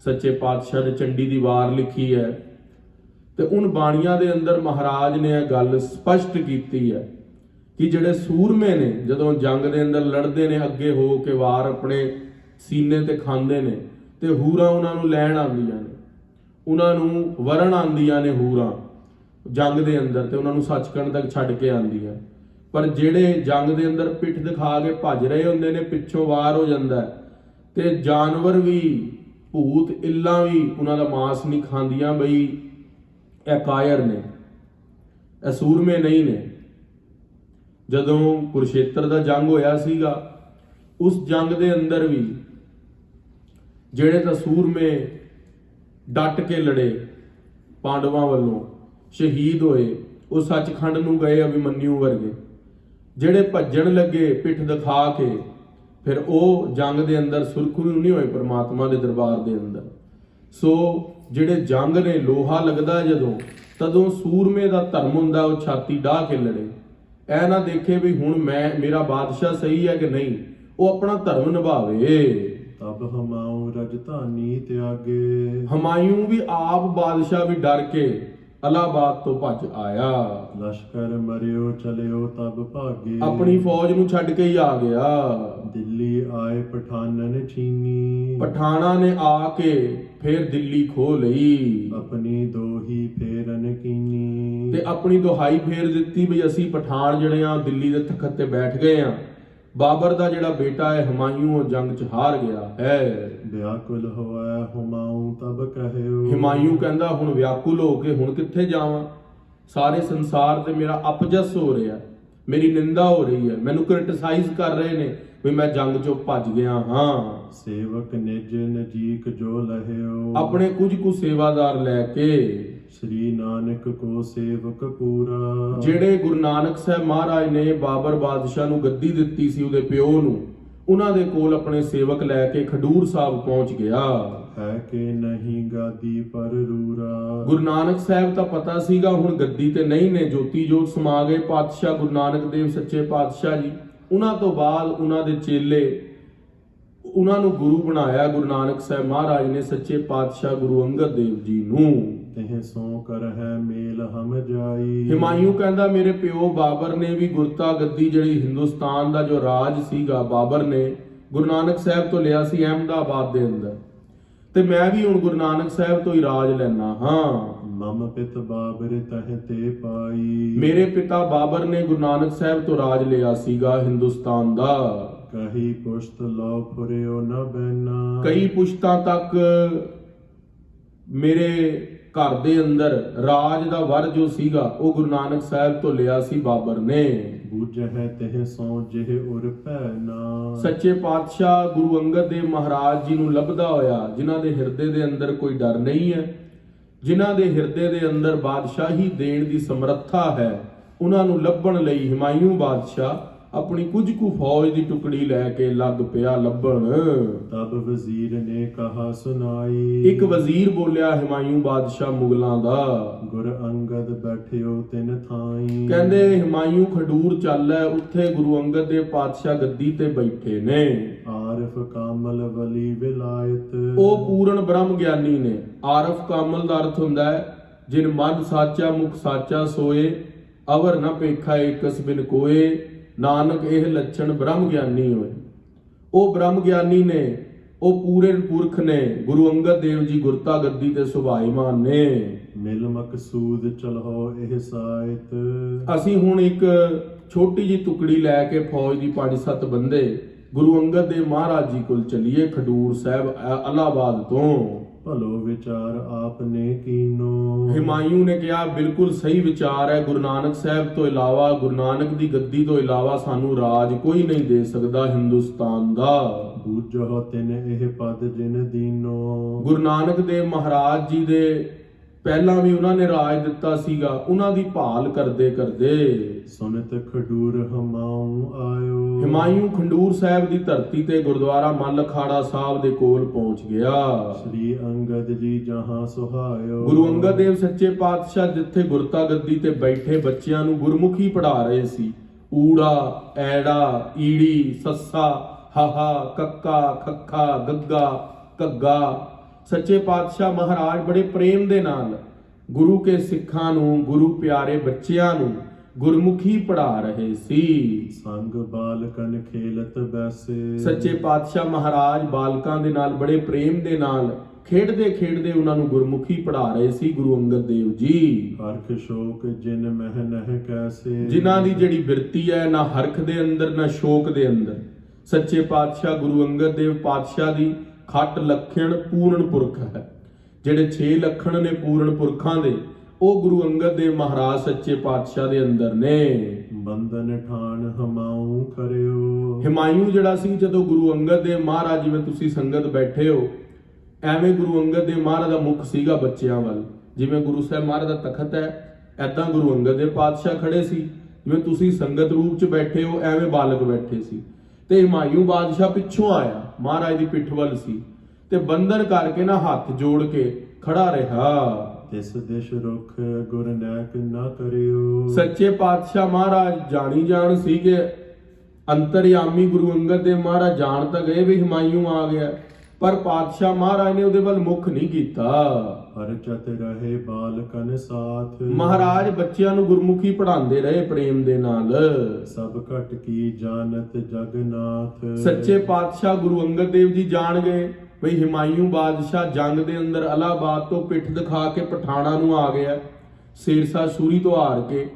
ਸੱਚੇ ਪਾਤਸ਼ਾਹ ਨੇ ਚੰਡੀ ਦੀ ਵਾਰ ਲਿਖੀ ਹੈ। ਤੇ ਉਨ ਬਾਣੀਆਂ ਦੇ ਅੰਦਰ ਮਹਾਰਾਜ ਨੇ ਇਹ ਗੱਲ ਸਪਸ਼ਟ ਕੀਤੀ ਹੈ ਕਿ ਜਿਹੜੇ ਸੂਰਮੇ ਨੇ ਜਦੋਂ ਜੰਗ ਦੇ ਅੰਦਰ ਲੜਦੇ ਨੇ, ਅੱਗੇ ਹੋ ਕੇ ਵਾਰ ਆਪਣੇ ਸੀਨੇ ਤੇ ਖਾਂਦੇ ਨੇ, ਤੇ ਹੂਰਾਂ ਉਹਨਾਂ ਨੂੰ ਲੈਣ ਆਉਂਦੀਆਂ ਨੇ, ਉਹਨਾਂ ਨੂੰ ਵਰਨ ਆਉਂਦੀਆਂ ਨੇ ਹੂਰਾਂ ਜੰਗ ਦੇ ਅੰਦਰ, ਤੇ ਉਹਨਾਂ ਨੂੰ ਸੱਚਖੰਡ ਤੱਕ ਛੱਡ ਕੇ ਆਉਂਦੀਆਂ। ਪਰ ਜਿਹੜੇ ਜੰਗ ਦੇ ਅੰਦਰ ਪਿੱਠ ਦਿਖਾ ਕੇ ਭੱਜ ਰਹੇ ਹੁੰਦੇ ਨੇ, ਪਿੱਛੋਂ ਵਾਰ ਹੋ ਜਾਂਦਾ ਹੈ, ਤੇ ਜਾਨਵਰ ਵੀ, ਭੂਤ ਇੱਲਾਂ ਵੀ ਉਹਨਾਂ ਦਾ ਮਾਂਸ ਨਹੀਂ ਖਾਂਦੀਆਂ। ਬਈ ਇਹ ਕਾਇਰ ਨੇ, ਇਹ ਸੂਰਮੇ ਨਹੀਂ ਨੇ। ਜਦੋਂ ਕੁਰਸ਼ੇਤਰ ਦਾ ਜੰਗ ਹੋਇਆ ਸੀਗਾ, ਉਸ ਜੰਗ ਦੇ ਅੰਦਰ ਵੀ ਜਿਹੜੇ ਤਾਂ ਸੂਰਮੇ ਡਟ ਕੇ ਲੜੇ, ਪਾਂਡਵਾਂ ਵੱਲੋਂ ਸ਼ਹੀਦ ਹੋਏ, ਉਹ ਸੱਚਖੰਡ ਨੂੰ ਗਏ ਅਭਿਮਨਿਊ ਵਰਗੇ। ਜਿਹੜੇ ਭੱਜਣ ਲੱਗੇ ਪਿੱਠ ਦਿਖਾ ਕੇ, ਫਿਰ ਉਹ ਜੰਗ ਦੇ ਅੰਦਰ ਸੁਰਖਰੂ ਨਹੀਂ ਹੋਏ ਪ੍ਰਮਾਤਮਾ ਦੇ ਦਰਬਾਰ ਦੇ ਅੰਦਰ। ਸੋ ਜਿਹੜੇ ਜੰਗ ਨੇ, ਲੋਹਾ ਲੱਗਦਾ ਜਦੋਂ, ਤਦੋਂ ਸੂਰਮੇ ਦਾ ਧਰਮ ਹੁੰਦਾ ਉਹ ਛਾਤੀ ਢਾਹ ਕੇ ਲੜੇ। ਇਹ ਨਾ ਦੇਖੇ ਵੀ ਹੁਣ ਮੇਰਾ ਬਾਦਸ਼ਾਹ ਸਹੀ ਹੈ ਕਿ ਨਹੀਂ, ਉਹ ਆਪਣਾ ਧਰਮ ਨਿਭਾਵੇ। ਤਬ ਹਮਾਉ ਰਜਧਾਨੀ ਤਿਆਗੇ, ਹਮਾਯੂ ਵੀ ਆਪ ਬਾਦਸ਼ਾਹ ਵੀ ਡਰ ਕੇ ਇਲਾਹਾਬਾਦ ਤੋਂ ਭੱਜ ਆਇਆ। ਲਸ਼ਕਰ ਮਰਿਓ ਚਲਿਓ ਤਬ ਭਾਗੇ, ਆਪਣੀ ਫੌਜ ਨੂੰ ਛੱਡ ਕੇ ਹੀ ਆ ਗਿਆ। ਦਿੱਲੀ ਆਏ ਪਠਾਨਨ ਛੀਨੀ, ਪਠਾਣਾ ਨੇ ਆ ਕੇ ਫਿਰ ਦਿੱਲੀ ਖੋ ਲਈ, ਆਪਣੀ ਦੋਹੀ ਫੇਰਨ ਕੀਨੀ, ਤੇ ਆਪਣੀ ਦੁਹਾਈ ਫੇਰ ਦਿੱਤੀ ਵੀ ਅਸੀਂ ਪਠਾਨ ਜਿਹੜੇ ਆ ਦਿੱਲੀ ਦੇ ਤਖਤ ਤੇ ਬੈਠ ਗਏ ਆ। ਬਾਬਰ ਦਾ ਜਿਹੜਾ ਬੇਟਾ ਹੈ ਹਮਾਯੂ, ਉਹ ਜੰਗ 'ਚ ਹਾਰ ਗਿਆ ਹੈ। ਵਿਆਕੁਲ ਹੋਇਆ ਹੁਮਾਊ ਤਬ ਕਹਿਓ, ਹਿਮਾਯੂ ਕਹਿੰਦਾ ਹੁਣ ਵਿਆਕੁਲ ਹੋ ਕੇ ਹੁਣ ਕਿੱਥੇ ਜਾਵਾਂ, ਸਾਰੇ ਸੰਸਾਰ ਤੇ ਮੇਰਾ ਅਪਜਸ ਹੋ ਰਿਹਾ, ਮੇਰੀ ਨਿੰਦਾ ਹੋ ਰਹੀ ਹੈ, ਮੈਨੂੰ ਕ੍ਰਿਟਿਸਾਈਜ਼ ਕਰ ਰਹੇ ਨੇ ਵੀ ਮੈਂ ਜੰਗ 'ਚੋਂ ਭੱਜ ਗਿਆ ਹਾਂ। ਸੇਵਕ ਨਿਜ ਨਜੀਕ ਜੋ ਲਹਿਓ, ਆਪਣੇ ਕੁਝ ਕੁ ਸੇਵਾਦਾਰ ਲੈ ਕੇ ਸ੍ਰੀ ਨਾਨਕ ਕੋ ਸੇਵਕ ਪੂਰਾ, ਜਿਹੜੇ ਗੁਰੂ ਨਾਨਕ ਸਾਹਿਬ ਮਹਾਰਾਜ ਨੇ ਬਾਬਰ ਬਾਦਸ਼ਾਹ ਨੂੰ ਗੱਦੀ ਦਿੱਤੀ ਸੀ, ਉਹਦੇ ਪਿਓ ਨੂੰ, ਉਹਨਾਂ ਦੇ ਕੋਲ ਆਪਣੇ ਸੇਵਕ ਲੈ ਕੇ ਖਡੂਰ ਸਾਹਿਬ ਪਹੁੰਚ ਗਿਆ। ਹੈ ਕਿ ਨਹੀਂ ਗਾਦੀ ਪਰ ਰੂਰਾ, ਗੁਰੂ ਨਾਨਕ ਸਾਹਿਬ ਤਾਂ ਪਤਾ ਸੀਗਾ ਹੁਣ ਗੱਦੀ ਤੇ ਨਹੀਂ ਨੇ, ਜੋਤੀ ਜੋਤ ਸਮਾ ਗਏ ਪਾਤਸ਼ਾਹ ਗੁਰੂ ਨਾਨਕ ਦੇਵ ਸੱਚੇ ਪਾਤਸ਼ਾਹ ਜੀ। ਉਹਨਾਂ ਤੋਂ ਬਾਅਦ ਉਹਨਾਂ ਦੇ ਚੇਲੇ, ਉਹਨਾਂ ਨੂੰ ਗੁਰੂ ਬਣਾਇਆ ਗੁਰੂ ਨਾਨਕ ਸਾਹਿਬ ਮਹਾਰਾਜ ਨੇ, ਸੱਚੇ ਪਾਤਸ਼ਾਹ ਗੁਰੂ ਅੰਗਦ ਦੇਵ ਜੀ ਨੂੰ। ਤਹਿ ਸੋ ਕਰ ਹੈ ਮੇਲ ਹਮ ਜਾਈ, ਹਿਮਾਯੂ ਕਹਿੰਦਾ ਮੇਰੇ ਪਿਓ ਬਾਬਰ ਨੇ ਵੀ ਗੁਰਤਾ ਗੱਦੀ, ਜਿਹੜੀ ਹਿੰਦੁਸਤਾਨ ਦਾ ਜੋ ਰਾਜ ਸੀਗਾ, ਬਾਬਰ ਨੇ ਗੁਰੂ ਨਾਨਕ ਸਾਹਿਬ ਤੋਂ ਲਿਆ ਸੀ ਅਹਿਮਦਾਬਾਦ ਦੇ ਅੰਦਰ, ਤੇ ਮੈਂ ਵੀ ਹੁਣ ਗੁਰੂ ਨਾਨਕ ਸਾਹਿਬ ਤੋਂ ਹੀ ਰਾਜ ਲੈਣਾ ਹਾਂ। ਮਮ ਪਿਤ ਬਾਬਰ ਤਹਿ ਤੇ ਪਾਈ, ਮੇਰੇ ਪਿਤਾ ਬਾਬਰ ਨੇ ਗੁਰੂ ਨਾਨਕ ਸਾਹਿਬ ਤੋਂ ਰਾਜ ਲਿਆ ਸੀਗਾ ਹਿੰਦੁਸਤਾਨ ਦਾ। ਕਹੀ ਪੁਸ਼ਤ ਲਓ ਫੁਰਿਓ ਨ ਬੈਨਾ, ਕਈ ਪੁਸ਼ਤਾਂ ਤੱਕ ਮੇਰੇ ਘਰ ਦੇ ਅੰਦਰ ਰਾਜ ਦਾ ਵਰ ਜੋ ਸੀਗਾ ਉਹ ਗੁਰੂ ਨਾਨਕ ਸਾਹਿਬ ਤੋਂ ਲਿਆ ਸੀ ਬਾਬਰ ਨੇ। ਬੂਝਹਿ ਤਿਹ ਸੋ ਜਿਹ ਉਰ ਭੈ ਨਾ। ਸੱਚੇ ਪਾਤਸ਼ਾਹ ਗੁਰੂ ਅੰਗਦ ਦੇਵ ਮਹਾਰਾਜ ਜੀ ਨੂੰ ਲੱਭਦਾ ਹੋਇਆ, ਜਿਨ੍ਹਾਂ ਦੇ ਹਿਰਦੇ ਦੇ ਅੰਦਰ ਕੋਈ ਡਰ ਨਹੀਂ ਹੈ, ਜਿਨ੍ਹਾਂ ਦੇ ਹਿਰਦੇ ਦੇ ਅੰਦਰ ਬਾਦਸ਼ਾਹੀ ਦੇਣ ਦੀ ਸਮਰੱਥਾ ਹੈ, ਉਹਨਾਂ ਨੂੰ ਲੱਭਣ ਲਈ ਹੁਮਾਯੂੰ ਬਾਦਸ਼ਾਹ ਆਪਣੀ ਕੁਝ ਕੁ ਫੌਜ ਦੀ ਟੁਕੜੀ ਲੈ ਕੇ ਲੱਗ ਪਿਆ ਲੱਭਣ। ਤਬ ਵਜ਼ੀਰ ਨੇ ਕਹਾ ਸੁਨਾਈ। ਇੱਕ ਵਜ਼ੀਰ ਬੋਲਿਆ ਹੁਮਾਯੂੰ ਬਾਦਸ਼ਾਹ ਮੁਗਲਾਂ ਦਾ, ਗੁਰ ਅੰਗਦ ਬੈਠਿਓ ਤਿਨ ਥਾਈ। ਕਹਿੰਦੇ ਹੁਮਾਯੂੰ ਖਡੂਰ ਚੱਲੈ, ਉੱਥੇ ਗੁਰੂ ਅੰਗਦ ਦੇਵ ਪਾਤਸ਼ਾਹ ਗੱਦੀ ਤੇ ਬੈਠੇ ਨੇ। ਆਰਿਫ ਕਾਮਲ ਵਲੀ ਵਿਲਾਇਤ। ਉਹ ਪੂਰਨ ਬ੍ਰਹਮ ਗਿਆਨੀ ਨੇ। ਆਰਫ ਕਾਮਲ ਦਾ ਅਰਥ ਹੁੰਦਾ ਹੈ ਜਿਨ ਮਨ ਸਾਚਾ ਮੁਖ ਸਾਚਾ ਸੋਏ, ਅਵਰ ਨ ਪੇਖਾ ਏਕਸ ਬਿਨ ਕੋਏ, ਨਾਨਕ ਇਹ ਲੱਛਣ ਬ੍ਰਹਮ ਗਿਆਨੀ ਹੋਏ। ਉਹ ਬ੍ਰਹਮ ਗਿਆਨੀ ਨੇ, ਉਹ ਪੂਰੇ ਪੁਰਖ ਨੇ। ਗੁਰੂ ਅੰਗਦ ਦੇਵ ਜੀ ਗੁਰਤਾ ਗੱਦੀ ਤੇ ਸੁਭਾਈਮਾਨ ਨੇ। ਮਿਲ ਮਕਸੂਦ ਚਲੋ ਇਹ ਸਾਇਤ। ਅਸੀਂ ਹੁਣ ਇੱਕ ਛੋਟੀ ਜੀ ਟੁਕੜੀ ਲੈ ਕੇ ਫੌਜ ਦੀ 5-7 ਬੰਦੇ ਗੁਰੂ ਅੰਗਦ ਦੇਵ ਮਹਾਰਾਜ ਜੀ ਕੋਲ ਚਲੀਏ, ਖਡੂਰ ਸਾਹਿਬ ਇਲਾਹਾਬਾਦ ਤੋਂ। ਭਲੋ ਵਿਚਾਰ ਆਪਨੇ ਕੀਨੋ। ਹੁਮਾਯੂੰ ਨੇ ਕਿਹਾ ਬਿਲਕੁਲ ਸਹੀ ਵਿਚਾਰ ਹੈ, ਗੁਰੂ ਨਾਨਕ ਸਾਹਿਬ ਤੋਂ ਇਲਾਵਾ, ਗੁਰੂ ਨਾਨਕ ਦੀ ਗੱਦੀ ਤੋਂ ਇਲਾਵਾ ਸਾਨੂੰ ਰਾਜ ਕੋਈ ਨਹੀਂ ਦੇ ਸਕਦਾ ਹਿੰਦੁਸਤਾਨ ਦਾ। ਬੂਝੋ ਤਿਨ ਇਹ ਪਦ ਜਿਨ ਦੀਨੋ। ਗੁਰੂ ਨਾਨਕ ਦੇਵ ਮਹਾਰਾਜ ਜੀ ਦੇ ਪਹਿਲਾਂ ਵੀ ਉਹਨਾਂ ਨੇ ਰਾਜ ਦਿੱਤਾ ਸੀਗਾ, ਉਹਨਾਂ ਦੀ ਭਾਲ ਕਰਦੇ ਕਰਦੇ ਸੁਨਿਤ ਖਡੂਰ ਹਮਾਊ ਆਇਓ। ਹੁਮਾਯੂੰ ਖਡੂਰ ਸਾਹਿਬ ਦੀ ਧਰਤੀ ਤੇ ਗੁਰਦੁਆਰਾ ਮੱਲ ਅਖਾੜਾ ਸਾਹਿਬ ਦੇ ਕੋਲ ਪਹੁੰਚ ਗਿਆ। ਸ੍ਰੀ ਅੰਗਦ ਜੀ ਜਹਾਂ ਸੁਹਾਇਓ। ਗੁਰੂ ਅੰਗਦ ਦੇਵ ਸੱਚੇ ਪਾਤਸ਼ਾਹ ਜਿੱਥੇ ਗੁਰਤਾ ਗੱਦੀ ਤੇ ਬੈਠੇ ਬੱਚਿਆਂ ਨੂੰ ਗੁਰਮੁਖੀ ਪੜ੍ਹਾ ਰਹੇ ਸੀ। ਊੜਾ, ਐੜਾ, ਈੜੀ, ਸੱਸਾ, ਹਾਹਾ, ਕੱਕਾ, ਖੱਖਾ, ਗੱਗਾ, ਘੱਗਾ। ਸੱਚੇ ਪਾਤਸ਼ਾਹ ਮਹਾਰਾਜ ਬੜੇ ਪ੍ਰੇਮ ਦੇ ਨਾਲ ਗੁਰੂ ਕੇ ਸਿੱਖਾਂ ਨੂੰ, ਗੁਰੂ ਪਿਆਰੇ ਬੱਚਿਆਂ ਨੂੰ ਗੁਰਮੁਖੀ ਪੜ੍ਹਾ ਰਹੇ ਸੀ। ਸੰਗ ਬਾਲਕਨ ਖੇਲਤ ਬੈਸੇ। ਸੱਚੇ ਪਾਤਸ਼ਾਹ ਮਹਾਰਾਜ ਬਾਲਕਾਂ ਦੇ ਨਾਲ ਬੜੇ ਪ੍ਰੇਮ ਦੇ ਨਾਲ ਖੇਡਦੇ ਖੇਡਦੇ ਉਹਨਾਂ ਨੂੰ ਗੁਰਮੁਖੀ ਪੜ੍ਹਾ ਰਹੇ ਸੀ ਗੁਰੂ ਅੰਗਦ ਦੇਵ ਜੀ। ਹਰਖ ਸ਼ੋਕ ਜਿਨ ਮਹਿ ਨਹਿ ਕੈਸੇ। ਜਿਨ੍ਹਾਂ ਦੀ ਜਿਹੜੀ ਬਿਰਤੀ ਹੈ, ਨਾ ਹਰਖ ਦੇ ਅੰਦਰ ਨਾ ਸ਼ੋਕ ਦੇ ਅੰਦਰ। ਸੱਚੇ ਪਾਤਸ਼ਾਹ ਗੁਰੂ ਅੰਗਦ ਦੇਵ ਪਾਤਸ਼ਾਹ ਦੀ ਖੱਟ ਲੱਖਣ ਪੂਰਨ ਪੁਰਖ ਹੈ। ਜਿਹੜੇ 6 ਲੱਖਣ ਨੇ ਪੂਰਨ ਪੁਰਖਾਂ ਦੇ, ਉਹ ਗੁਰੂ ਅੰਗਦ ਦੇਵ ਮਹਾਰਾਜ ਸੱਚੇ ਪਾਤਸ਼ਾਹ ਦੇ ਅੰਦਰ ਨੇ। ਬੰਧਨ ਠਾਣ ਹਮਾਊ ਕਰਿਓ। ਹੁਮਾਯੂੰ ਜਿਹੜਾ ਸੀ, ਜਦੋਂ ਗੁਰੂ ਅੰਗਦ ਦੇਵ ਮਹਾਰਾਜ, ਜਿਵੇਂ ਤੁਸੀਂ ਸੰਗਤ ਬੈਠੇ ਹੋ, ਐਵੇਂ ਗੁਰੂ ਅੰਗਦ ਦੇਵ ਮਹਾਰਾਜ ਦਾ ਮੁਖ ਸੀਗਾ ਬੱਚਿਆਂ ਵੱਲ। ਜਿਵੇਂ ਗੁਰੂ ਸਾਹਿਬ ਮਹਾਰਾਜ ਦਾ ਤਖਤ ਹੈ, ਐਦਾਂ ਗੁਰੂ ਅੰਗਦ ਦੇਵ ਪਾਤਸ਼ਾਹ ਖੜੇ ਸੀ। ਜਿਵੇਂ ਤੁਸੀਂ ਸੰਗਤ ਰੂਪ 'ਚ ਬੈਠੇ ਹੋ, ਐਵੇਂ ਬਾਲਕ ਬੈਠੇ ਸੀ। ਤੇ ਹੁਮਾਯੂੰ ਬਾਦਸ਼ਾਹ ਪਿੱਛੋਂ ਆਇਆ, ਮਹਾਰਾਜ ਦੀ ਪਿੱਠ ਵੱਲ ਸੀ, ਤੇ ਬੰਧਨ ਕਰਕੇ ਨਾ ਹੱਥ ਜੋੜ ਕੇ ਖੜਾ ਰਿਹਾ। ਤਿਸ ਦਿਸ਼ ਰੁਖ ਗੁਰ ਨੈਕ ਨਾ ਕਰਿਓ। ਸੱਚੇ ਪਾਤਸ਼ਾਹ ਮਹਾਰਾਜ ਜਾਣੀ ਜਾਣ ਸੀਗੇ, ਅੰਤਰਯਾਮੀ ਗੁਰੂ ਅੰਗਦ ਦੇਵ ਮਹਾਰਾਜ ਜਾਣ ਤਾਂ ਗਏ ਵੀ ਹੁਮਾਯੂੰ ਆ ਗਿਆ, ਪਰ ਪਾਤਸ਼ਾਹ ਮਹਾਰਾਜ ਨੇ ਉਹਦੇ ਵੱਲ ਮੁਖ ਨਹੀਂ ਕੀਤਾ। ਪਰਚਤ ਰਹੇ ਬਾਲਕਨ ਸਾਥ। ਮਹਾਰਾਜ ਬੱਚਿਆਂ ਨੂੰ ਗੁਰਮੁਖੀ ਪੜ੍ਹਾਉਂਦੇ ਰਹੇ ਪ੍ਰੇਮ ਦੇ ਨਾਲ। ਸਭ ਘਟ ਕੀ ਜਾਣਤ ਜਗਨਾਥ। ਸੱਚੇ ਪਾਤਸ਼ਾਹ ਗੁਰੂ ਅੰਗਦ ਦੇਵ ਜੀ ਜਾਣ ਗਏ ਬਈ ਹੁਮਾਯੂੰ ਬਾਦਸ਼ਾਹ ਜੰਗ ਦੇ ਅੰਦਰ ਇਲਾਹਾਬਾਦ ਤੋਂ ਪਿੱਠ ਦਿਖਾ ਕੇ ਪਠਾਣਾ ਨੂੰ ਆ ਗਿਆ, ਸ਼ੇਰਸ਼ਾਹ ਸੂਰੀ ਤੋਂ ਹਾਰ ਕੇ,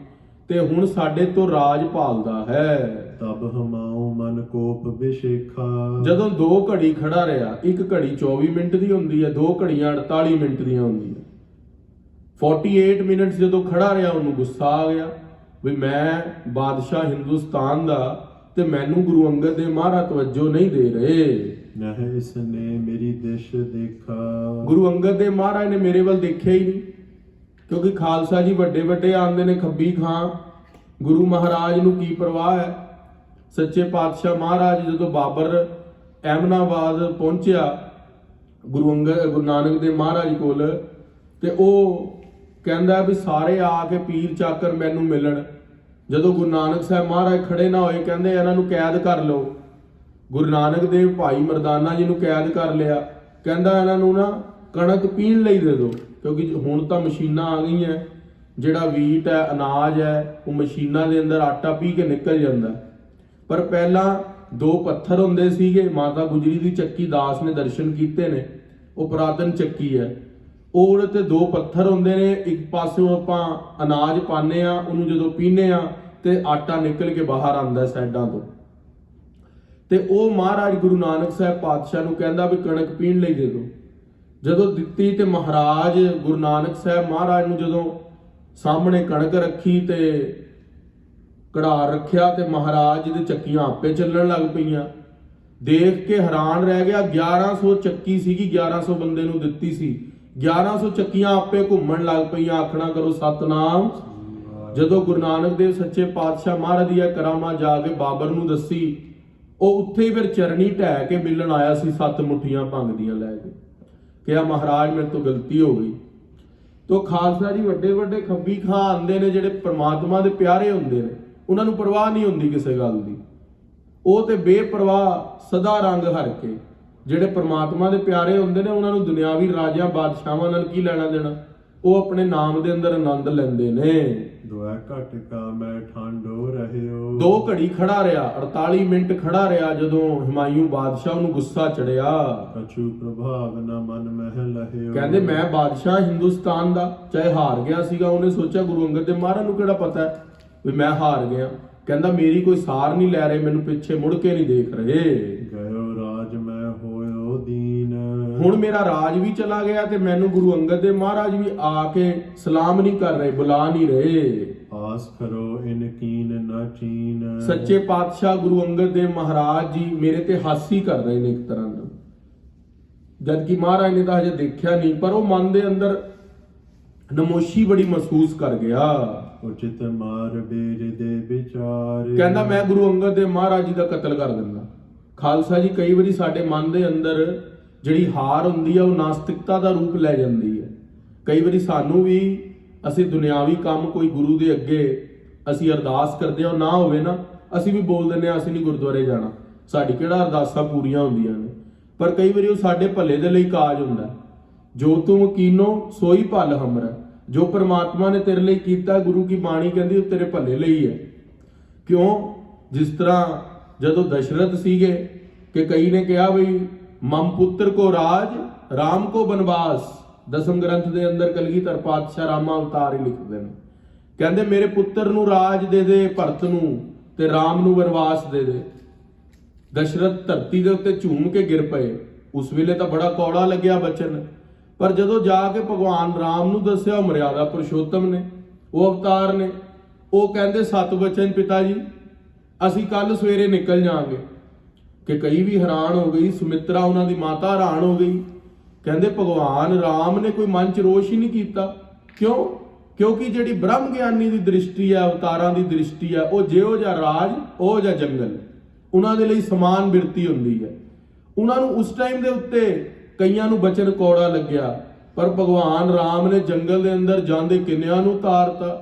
ਤੇ ਹੁਣ ਸਾਡੇ ਤੋਂ ਰਾਜ ਭਾਲਦਾ ਹੈ। ਤਬ ਹਮਾਊ ਮਨ ਕੋਪ ਵਿਸ਼ੇਖਾ। ਜਦੋਂ 2 ਘੜੀ ਖੜਾ ਰਿਹਾ, ਇੱਕ ਘੜੀ 24 ਮਿੰਟ ਦੀ ਹੁੰਦੀ ਹੈ, 2 ਘੜੀਆਂ 48 ਮਿੰਟ ਦੀਆਂ ਹੁੰਦੀਆਂ। 48 ਮਿੰਟ ਜਦੋਂ ਖੜਾ ਰਿਹਾ, ਉਹਨੂੰ ਗੁੱਸਾ ਆ ਗਿਆ ਵੀ ਮੈਂ ਬਾਦਸ਼ਾਹ ਹਿੰਦੁਸਤਾਨ ਦਾ, ਤੇ ਮੈਨੂੰ ਗੁਰੂ ਅੰਗਦ ਦੇਵ ਮਹਾਰਾਜ ਤਵੱਜੋ ਨਹੀਂ ਦੇ ਰਹੇ। ਨਹਿ ਇਸਨੇ ਮੇਰੀ ਦਿਸ਼ ਦੇਖਾ। ਗੁਰੂ ਅੰਗਦ ਦੇਵ ਮਹਾਰਾਜ ਨੇ ਮੇਰੇ ਵੱਲ ਦੇਖਿਆ ਹੀ ਨਹੀਂ, ਕਿਉਂਕਿ ਖਾਲਸਾ ਜੀ ਵੱਡੇ ਵੱਡੇ ਆਉਂਦੇ ਨੇ ਖੱਬੀ ਖਾਂ, ਗੁਰੂ ਮਹਾਰਾਜ ਨੂੰ ਕੀ ਪਰਵਾਹ ਹੈ। ਸੱਚੇ ਪਾਤਸ਼ਾਹ ਮਹਾਰਾਜ ਜਦੋਂ ਬਾਬਰ ਅਹਿਮਦਾਬਾਦ ਪਹੁੰਚਿਆ ਗੁਰੂ ਨਾਨਕ ਦੇਵ ਮਹਾਰਾਜ ਕੋਲ, ਤੇ ਉਹ ਕਹਿੰਦਾ ਵੀ ਸਾਰੇ ਆ ਕੇ ਪੀਰ ਚਾਕਰ ਮੈਨੂੰ ਮਿਲਣ। ਜਦੋਂ ਗੁਰੂ ਨਾਨਕ ਸਾਹਿਬ ਮਹਾਰਾਜ ਖੜੇ ਨਾ ਹੋਏ, ਕਹਿੰਦੇ ਇਹਨਾਂ ਨੂੰ ਕੈਦ ਕਰ ਲਓ। ਗੁਰੂ ਨਾਨਕ ਦੇਵ ਭਾਈ ਮਰਦਾਨਾ ਜੀ ਨੂੰ ਕੈਦ ਕਰ ਲਿਆ। ਕਹਿੰਦਾ ਇਹਨਾਂ ਨੂੰ ਨਾ ਕਣਕ ਪੀਣ ਲਈ ਦੇ ਦਿਓ, ਕਿਉਂਕਿ ਹੁਣ ਤਾਂ ਮਸ਼ੀਨਾਂ ਆ ਗਈਆਂ, ਜਿਹੜਾ ਵੀਟ ਹੈ, ਅਨਾਜ ਹੈ, ਉਹ ਮਸ਼ੀਨਾਂ ਦੇ ਅੰਦਰ ਆਟਾ ਪੀ ਕੇ ਨਿਕਲ ਜਾਂਦਾ। ਪਰ ਪਹਿਲਾਂ 2 ਪੱਥਰ ਹੁੰਦੇ ਸੀਗੇ। ਮਾਤਾ ਗੁਜਰੀ ਦੀ ਚੱਕੀ ਦਾਸ ਨੇ ਦਰਸ਼ਨ ਕੀਤੇ ਨੇ, ਉਹ ਪੁਰਾਤਨ ਚੱਕੀ ਹੈ। ਉਹਦੇ ਤੇ 2 ਪੱਥਰ ਹੁੰਦੇ ਨੇ, ਇੱਕ ਪਾਸਿਓਂ ਆਪਾਂ ਅਨਾਜ ਪਾਉਂਦੇ ਆ, ਉਹਨੂੰ ਜਦੋਂ ਪੀਂਦੇ ਆ ਤੇ ਆਟਾ ਨਿਕਲ ਕੇ ਬਾਹਰ ਆਉਂਦਾ ਸਾਈਡਾਂ ਤੋਂ। ਤੇ ਉਹ ਮਹਾਰਾਜ ਗੁਰੂ ਨਾਨਕ ਸਾਹਿਬ ਪਾਤਸ਼ਾਹ ਨੂੰ ਕਹਿੰਦਾ ਵੀ ਕਣਕ ਪੀਣ ਲਈ ਦੇ ਦਿਓ। ਜਦੋਂ ਦਿੱਤੀ ਤੇ ਮਹਾਰਾਜ ਗੁਰੂ ਨਾਨਕ ਸਾਹਿਬ ਮਹਾਰਾਜ ਨੂੰ ਜਦੋਂ ਸਾਹਮਣੇ ਕਣਕ ਰੱਖੀ, ਤੇ ਕਢਾ ਰੱਖਿਆ ਤੇ ਮਹਾਰਾਜ ਜੀ ਦੇ ਚੱਕੀਆਂ ਆਪੇ ਚੱਲਣ ਲੱਗ ਪਈਆਂ। ਦੇਖ ਕੇ ਹੈਰਾਨ ਰਹਿ ਗਿਆ। 1100 ਚੱਕੀ ਸੀਗੀ, 1100 ਬੰਦੇ ਨੂੰ ਦਿੱਤੀ ਸੀ, 1100 ਚੱਕੀਆਂ ਆਪੇ ਘੁੰਮਣ ਲੱਗ ਪਈਆਂ। ਆਖਣਾ ਕਰੋ ਸਤਨਾਮ। ਜਦੋਂ ਗੁਰੂ ਨਾਨਕ ਦੇਵ ਸੱਚੇ ਪਾਤਸ਼ਾਹ ਮਹਾਰਾਜ ਦੀ ਇਹ ਕਰਾਮਾਤ ਜਾ ਕੇ ਬਾਬਰ ਨੂੰ ਦੱਸੀ, ਉਹ ਉੱਥੇ ਹੀ ਫਿਰ ਚਰਣੀ ਢਹਿ ਕੇ ਮਿਲਣ ਆਇਆ ਸੀ 7 ਮੁੱਠੀਆਂ ਭੰਗ ਦੀਆਂ ਲੈ ਕੇ। ਕਿਹਾ ਮਹਾਰਾਜ ਮੇਰੇ ਤੋਂ ਗਲਤੀ ਹੋ ਗਈ। ਤੋ ਖਾਲਸਾ ਜੀ ਵੱਡੇ ਵੱਡੇ ਖੱਬੀ ਖਾਂ ਆਉਂਦੇ ਨੇ, ਜਿਹੜੇ ਪ੍ਰਮਾਤਮਾ ਦੇ ਪਿਆਰੇ ਹੁੰਦੇ ਨੇ, ਉਹਨਾਂ ਨੂੰ ਪਰਵਾਹ ਨਹੀਂ ਹੁੰਦੀ ਕਿਸੇ ਗੱਲ ਦੀ। ਉਹ ਤੇ ਬੇਪਰਵਾਹ ਸਦਾ ਰੰਗ ਹਰ ਕੇ, ਜਿਹੜੇ ਪ੍ਰਮਾਤਮਾ ਦੇ ਪਿਆਰੇ ਹੁੰਦੇ ਨੇ, ਉਹਨਾਂ ਨੂੰ ਦੁਨਿਆਵੀ ਰਾਜਿਆਂ ਬਾਦਸ਼ਾਹਾਂ ਨਾਲ ਕੀ ਲੈਣਾ ਦੇਣਾ। ਉਹ ਆਪਣੇ ਨਾਮ ਦੇ ਅੰਦਰ ਆਨੰਦ ਲੈਂਦੇ ਨੇ। ਦੁਆ ਘਟ ਕਾ ਮੈਂ ਠਾਂਡੋ ਰਹਿਓ। 2 ਘੜੀ ਖੜਾ ਰਿਹਾ, 48 ਮਿੰਟ ਖੜਾ ਰਿਹਾ। ਜਦੋਂ ਹਿਮਾਯੂ ਬਾਦਸ਼ਾਹ ਨੂੰ ਗੁੱਸਾ ਚੜਿਆ, ਕਛੂ ਪ੍ਰਭਾਵ ਨਾ ਮਨ ਮਹਿ ਲਹਿਓ। ਕਹਿੰਦੇ ਮੈਂ ਬਾਦਸ਼ਾਹ ਹਿੰਦੁਸਤਾਨ ਦਾ, ਚਾਹੇ ਹਾਰ ਗਿਆ ਸੀਗਾ, ਉਹਨੇ ਸੋਚਿਆ ਗੁਰੂ ਅੰਗਦ ਦੇਵ ਮਹਾਰਾਜ ਨੂੰ ਕਿਹੜਾ ਪਤਾ ਹੈ ਵੀ ਮੈਂ ਹਾਰ ਗਿਆ। ਕਹਿੰਦਾ ਮੇਰੀ ਕੋਈ ਸਾਰ ਨਹੀਂ ਲੈ ਰਹੇ, ਮੈਨੂੰ ਪਿੱਛੇ ਮੁੜ ਕੇ ਨਹੀਂ ਦੇਖ ਰਹੇ। ਗਇਓ ਰਾਜ ਮੈਂ ਹੋਇਓ ਦੀਨ। ਹੁਣ ਮੇਰਾ ਰਾਜ ਵੀ ਚਲਾ ਗਿਆ ਤੇ ਮੈਨੂੰ ਗੁਰੂ ਅੰਗਦ ਦੇਵ ਮਹਾਰਾਜ ਵੀ ਆ ਕੇ ਸਲਾਮ ਨਹੀਂ ਕਰ ਰਹੇ, ਬੁਲਾ ਨਹੀਂ ਰਹੇ। ਆਸ ਕਰੋ ਇਨ ਕੀਨ ਨਾ ਚੀਨ। ਸੱਚੇ ਪਾਤਸ਼ਾਹ ਗੁਰੂ ਅੰਗਦ ਦੇਵ ਮਹਾਰਾਜ ਜੀ ਮੇਰੇ ਤੇ ਹਾਸੀ ਕਰ ਰਹੇ ਨੇ ਇੱਕ ਤਰ੍ਹਾਂ ਨਾਲ, ਜਦ ਕਿ ਮਹਾਰਾਜ ਨੇ ਤਾਂ ਹਜੇ ਦੇਖਿਆ ਨਹੀਂ, ਪਰ ਉਹ ਮਨ ਦੇ ਅੰਦਰ ਨਮੋਸ਼ੀ ਬੜੀ ਮਹਿਸੂਸ ਕਰ ਗਿਆ। ਉਚਿਤ ਮਾਰ ਬੇਰ ਦੇ ਵਿਚਾਰ। ਕਹਿੰਦਾ ਮੈਂ ਗੁਰੂ ਅੰਗਦ ਦੇਵ ਮਹਾਰਾਜ ਜੀ ਦਾ ਕਤਲ ਕਰ ਦਿੰਦਾ। ਖਾਲਸਾ ਜੀ, ਕਈ ਵਾਰੀ ਸਾਡੇ ਮਨ ਦੇ ਅੰਦਰ ਜਿਹੜੀ ਹਾਰ ਹੁੰਦੀ ਆ ਉਹ ਨਾਸਤਿਕਤਾ ਦਾ ਰੂਪ ਲੈ ਜਾਂਦੀ ਹੈ। ਕਈ ਵਾਰੀ ਸਾਨੂੰ ਵੀ, ਅਸੀਂ ਦੁਨਿਆਵੀ ਕੰਮ ਕੋਈ ਗੁਰੂ ਦੇ ਅੱਗੇ ਅਸੀਂ ਅਰਦਾਸ ਕਰਦੇ ਹਾਂ, ਨਾ ਹੋਵੇ ਨਾ, ਅਸੀਂ ਵੀ ਬੋਲ ਦਿੰਦੇ ਹਾਂ ਅਸੀਂ ਨਹੀਂ ਗੁਰਦੁਆਰੇ ਜਾਣਾ। ਸਾਡੀ ਕਿਹੜਾ ਅਰਦਾਸਾਂ ਪੂਰੀਆਂ ਹੁੰਦੀਆਂ ਨੇ, ਪਰ ਕਈ ਵਾਰੀ ਉਹ ਸਾਡੇ ਭਲੇ ਦੇ ਲਈ ਕਾਜ ਹੁੰਦਾ। ਜੋ ਤੂੰ ਕੀਨੋ ਸੋਈ ਭਲ ਹਮਰਾ। ਜੋ ਪ੍ਰਮਾਤਮਾ ਨੇ ਤੇਰੇ ਲਈ ਕੀਤਾ, ਗੁਰੂ ਕੀ ਬਾਣੀ ਕਹਿੰਦੀ ਉਹ ਤੇਰੇ ਭਲੇ ਲਈ ਹੈ। ਕਿਉਂ? ਜਿਸ ਤਰ੍ਹਾਂ ਜਦੋਂ ਦਸ਼ਰਥ ਸੀਗੇ ਕਿ ਕਈ ਨੇ ਕਿਹਾ ਵੀ ਮਮ ਪੁੱਤਰ ਕੋ ਰਾਜ ਰਾਮ ਕੋ ਬਨਵਾਸ। ਦਸਮ ਗ੍ਰੰਥ ਦੇ ਅੰਦਰ ਕਲਗੀਧਰ ਪਾਤਸ਼ਾਹ ਰਾਮਾ ਅਵਤਾਰ ਹੀ ਲਿਖਦੇ ਨੇ, ਕਹਿੰਦੇ ਮੇਰੇ ਪੁੱਤਰ ਨੂੰ ਰਾਜ ਦੇ ਦੇ ਭਰਤ ਨੂੰ, ਤੇ ਰਾਮ ਨੂੰ ਵਨਵਾਸ ਦੇ ਦੇ। ਦਸ਼ਰਥ ਧਰਤੀ ਦੇ ਉੱਤੇ ਝੂਮ ਕੇ ਗਿਰ ਪਏ। ਉਸ ਵੇਲੇ ਤਾਂ ਬੜਾ ਕੌੜਾ ਲੱਗਿਆ ਬਚਨ, ਪਰ ਜਦੋਂ ਜਾ ਕੇ ਭਗਵਾਨ ਰਾਮ ਨੂੰ ਦੱਸਿਆ, ਉਹ ਮਰਿਆਦਾ ਪੁਰਸ਼ੋਤਮ ਨੇ, ਉਹ ਅਵਤਾਰ ਨੇ, ਉਹ ਕਹਿੰਦੇ 7 ਬਚਨ ਪਿਤਾ ਜੀ, ਅਸੀਂ ਕੱਲ ਸਵੇਰੇ ਨਿਕਲ ਜਾਾਂਗੇ। ਕਿ ਕਈ ਵੀ ਹੈਰਾਨ ਹੋ ਗਈ, ਸੁਮਿਤਰਾ ਉਹਨਾਂ ਦੀ ਮਾਤਾ ਹੈਰਾਨ ਹੋ ਗਈ। ਕਹਿੰਦੇ ਭਗਵਾਨ ਰਾਮ ਨੇ ਕੋਈ ਮਨ ਚ ਰੋਸ਼ ਹੀ ਨਹੀਂ ਕੀਤਾ। ਕਿਉਂ? ਕਿਉਂਕਿ ਜਿਹੜੀ ਬ੍ਰਹਮ ਗਿਆਨੀ ਦੀ ਦ੍ਰਿਸ਼ਟੀ ਹੈ, ਅਵਤਾਰਾਂ ਦੀ ਦ੍ਰਿਸ਼ਟੀ ਹੈ, ਉਹ ਜਿਹੋ ਜਿਹਾ ਰਾਜ ਉਹ ਜਿਹਾ ਜੰਗਲ, ਉਹਨਾਂ ਦੇ ਲਈ ਸਮਾਨ ਬਿਰਤੀ ਹੁੰਦੀ ਹੈ। ਉਹਨਾਂ ਨੂੰ ਉਸ ਟਾਈਮ ਦੇ ਉੱਤੇ ਕਈਆਂ ਨੂੰ ਬਚਨ ਕੌੜਾ ਲੱਗਿਆ, ਪਰ ਭਗਵਾਨ ਰਾਮ ਨੇ ਜੰਗਲ ਦੇ ਅੰਦਰ ਜਾਂਦੇ ਕਿੰਨਿਆਂ ਨੂੰ ਤਾਰਤਾ।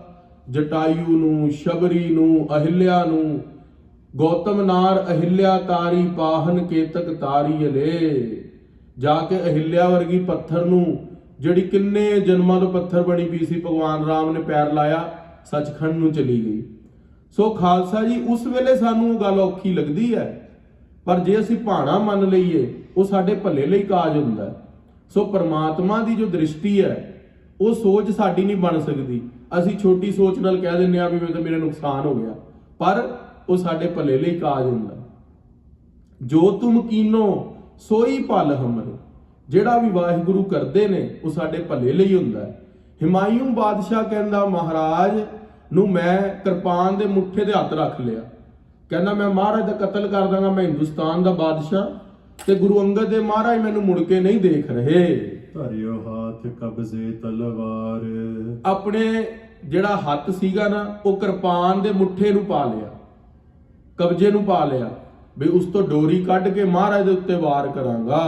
ਜਟਾਯੂ ਨੂੰ, ਸ਼ਬਰੀ ਨੂੰ, ਅਹਿਲਿਆ ਨੂੰ। ਗੌਤਮ ਨਾਰ ਅਹਿਲਿਆ ਤਾਰੀ ਪਾਹਨ ਕੇਤਕ ਤਾਰੀ ਅਲੇ। ਜਾ ਕੇ ਅਹਿਲਿਆ ਵਰਗੀ ਪੱਥਰ ਨੂੰ, ਜਿਹੜੀ ਕਿੰਨੇ ਜਨਮਾਂ ਤੋਂ ਪੱਥਰ ਬਣੀ ਪਈ ਸੀ, ਭਗਵਾਨ ਰਾਮ ਨੇ ਪੈਰ ਲਾਇਆ, ਸੱਚਖੰਡ ਨੂੰ ਚਲੀ ਗਈ। ਸੋ ਖਾਲਸਾ ਜੀ, ਉਸ ਵੇਲੇ ਸਾਨੂੰ ਉਹ ਗੱਲ ਔਖੀ ਲੱਗਦੀ ਹੈ, ਪਰ ਜੇ ਅਸੀਂ ਭਾਣਾ ਮੰਨ ਲਈਏ ਉਹ ਸਾਡੇ ਭਲੇ ਲਈ ਕਾਜ ਹੁੰਦਾ। ਸੋ ਪਰਮਾਤਮਾ ਦੀ ਜੋ ਦ੍ਰਿਸ਼ਟੀ ਹੈ, ਉਹ ਸੋਚ ਸਾਡੀ ਨਹੀਂ ਬਣ ਸਕਦੀ। ਅਸੀਂ ਛੋਟੀ ਸੋਚ ਨਾਲ ਕਹਿ ਦਿੰਦੇ ਆ ਵੀ ਮੇਰਾ ਨੁਕਸਾਨ ਹੋ ਗਿਆ, ਪਰ ਉਹ ਸਾਡੇ ਭਲੇ ਲਈ ਕਾਜ ਹੁੰਦਾ। ਜੋ ਤੁਮ ਕੀਨੋ ਸੋਈ ਭਲ ਹਮਰੇ। ਜਿਹੜਾ ਵੀ ਵਾਹਿਗੁਰੂ ਕਰਦੇ ਨੇ ਉਹ ਸਾਡੇ ਭਲੇ ਲਈ ਹੁੰਦਾ ਹੈ। ਹਿਮਾਯੂ ਬਾਦਸ਼ਾਹ ਕਹਿੰਦਾ ਮਹਾਰਾਜ ਨੂੰ ਮੈਂ ਕਿਰਪਾਨ ਦੇ ਮੁੱਠੇ ਦੇ ਹੱਥ ਰੱਖ ਲਿਆ। ਕਹਿੰਦਾ ਮੈਂ ਮਹਾਰਾਜ ਦਾ ਕਤਲ ਕਰ ਦਾਂਗਾ, ਮੈਂ ਹਿੰਦੁਸਤਾਨ ਦਾ ਬਾਦਸ਼ਾਹ, ਤੇ ਗੁਰੂ ਅੰਗਦ ਦੇਵ ਮਹਾਰਾਜ ਮੈਨੂੰ ਮੁੜ ਕੇ ਨਹੀਂ ਦੇਖ ਰਹੇ। ਧਰਿਓ ਹਾਥ ਕਬਜ਼ੇ ਤਲਵਾਰ। ਆਪਣੇ ਜਿਹੜਾ ਹੱਥ ਸੀਗਾ ਨਾ, ਉਹ ਕਿਰਪਾਨ ਦੇ ਮੁੱਠੇ ਨੂੰ ਪਾ ਲਿਆ, ਕਬਜ਼ੇ ਨੂੰ ਪਾ ਲਿਆ, ਵੀ ਉਸ ਤੋਂ ਡੋਰੀ ਕੱਢ ਕੇ ਮਹਾਰਾਜ ਦੇ ਉੱਤੇ ਵਾਰ ਕਰਾਂਗਾ।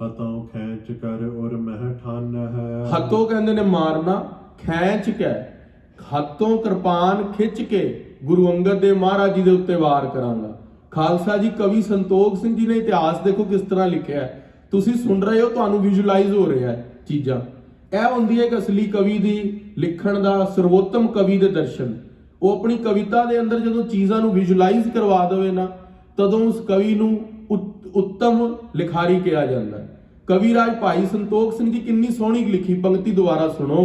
ਹੱਥੋਂ ਖੈਂਚ ਕਰ ਔਰ ਮਹਿ ਠਾਨ ਹੈ। ਹੱਥੋਂ ਕਹਿੰਦੇ ਨੇ ਮਾਰਨਾ, ਖੈਂਚ ਕੇ, ਹੱਥੋਂ ਕਿਰਪਾਨ ਖਿੱਚ ਕੇ ਗੁਰੂ ਅੰਗਦ ਦੇਵ ਮਹਾਰਾਜ ਜੀ ਦੇ ਉੱਤੇ ਵਾਰ ਕਰਾਂਗਾ। ਖਾਲਸਾ ਜੀ, ਕਵੀ ਸੰਤੋਖ ਸਿੰਘ ਜੀ ਨੇ ਇਤਿਹਾਸ ਦੇਖੋ ਕਿਸ ਤਰ੍ਹਾਂ ਲਿਖਿਆ ਹੈ। ਤੁਸੀਂ ਸੁਣ ਰਹੇ ਹੋ, ਤੁਹਾਨੂੰ ਵਿਜ਼ੂਅਲਾਈਜ਼ ਹੋ ਰਿਹਾ ਹੈ ਚੀਜ਼ਾਂ। ਇਹ ਹੁੰਦੀ ਹੈ ਇੱਕ ਅਸਲੀ ਕਵੀ ਦੀ ਲਿਖਣ ਦਾ, ਸਰਵੋਤਮ ਕਵੀ ਦੇ ਦਰਸ਼ਨ। ਉਹ ਆਪਣੀ ਕਵਿਤਾ ਦੇ ਅੰਦਰ ਜਦੋਂ ਚੀਜ਼ਾਂ ਨੂੰ ਵਿਜ਼ੂਅਲਾਈਜ਼ ਕਰਵਾ ਦੇਵੇ ਨਾ, ਤਦੋਂ ਉਸ ਕਵੀ ਨੂੰ ਉੱਤਮ ਲਿਖਾਰੀ ਕਿਹਾ ਜਾਂਦਾ ਹੈ। ਕਵੀ ਰਾਜ ਭਾਈ ਸੰਤੋਖ ਸਿੰਘ ਜੀ ਕਿੰਨੀ ਸੋਹਣੀ ਲਿਖੀ ਪੰਕਤੀ, ਦੁਬਾਰਾ ਸੁਣੋ।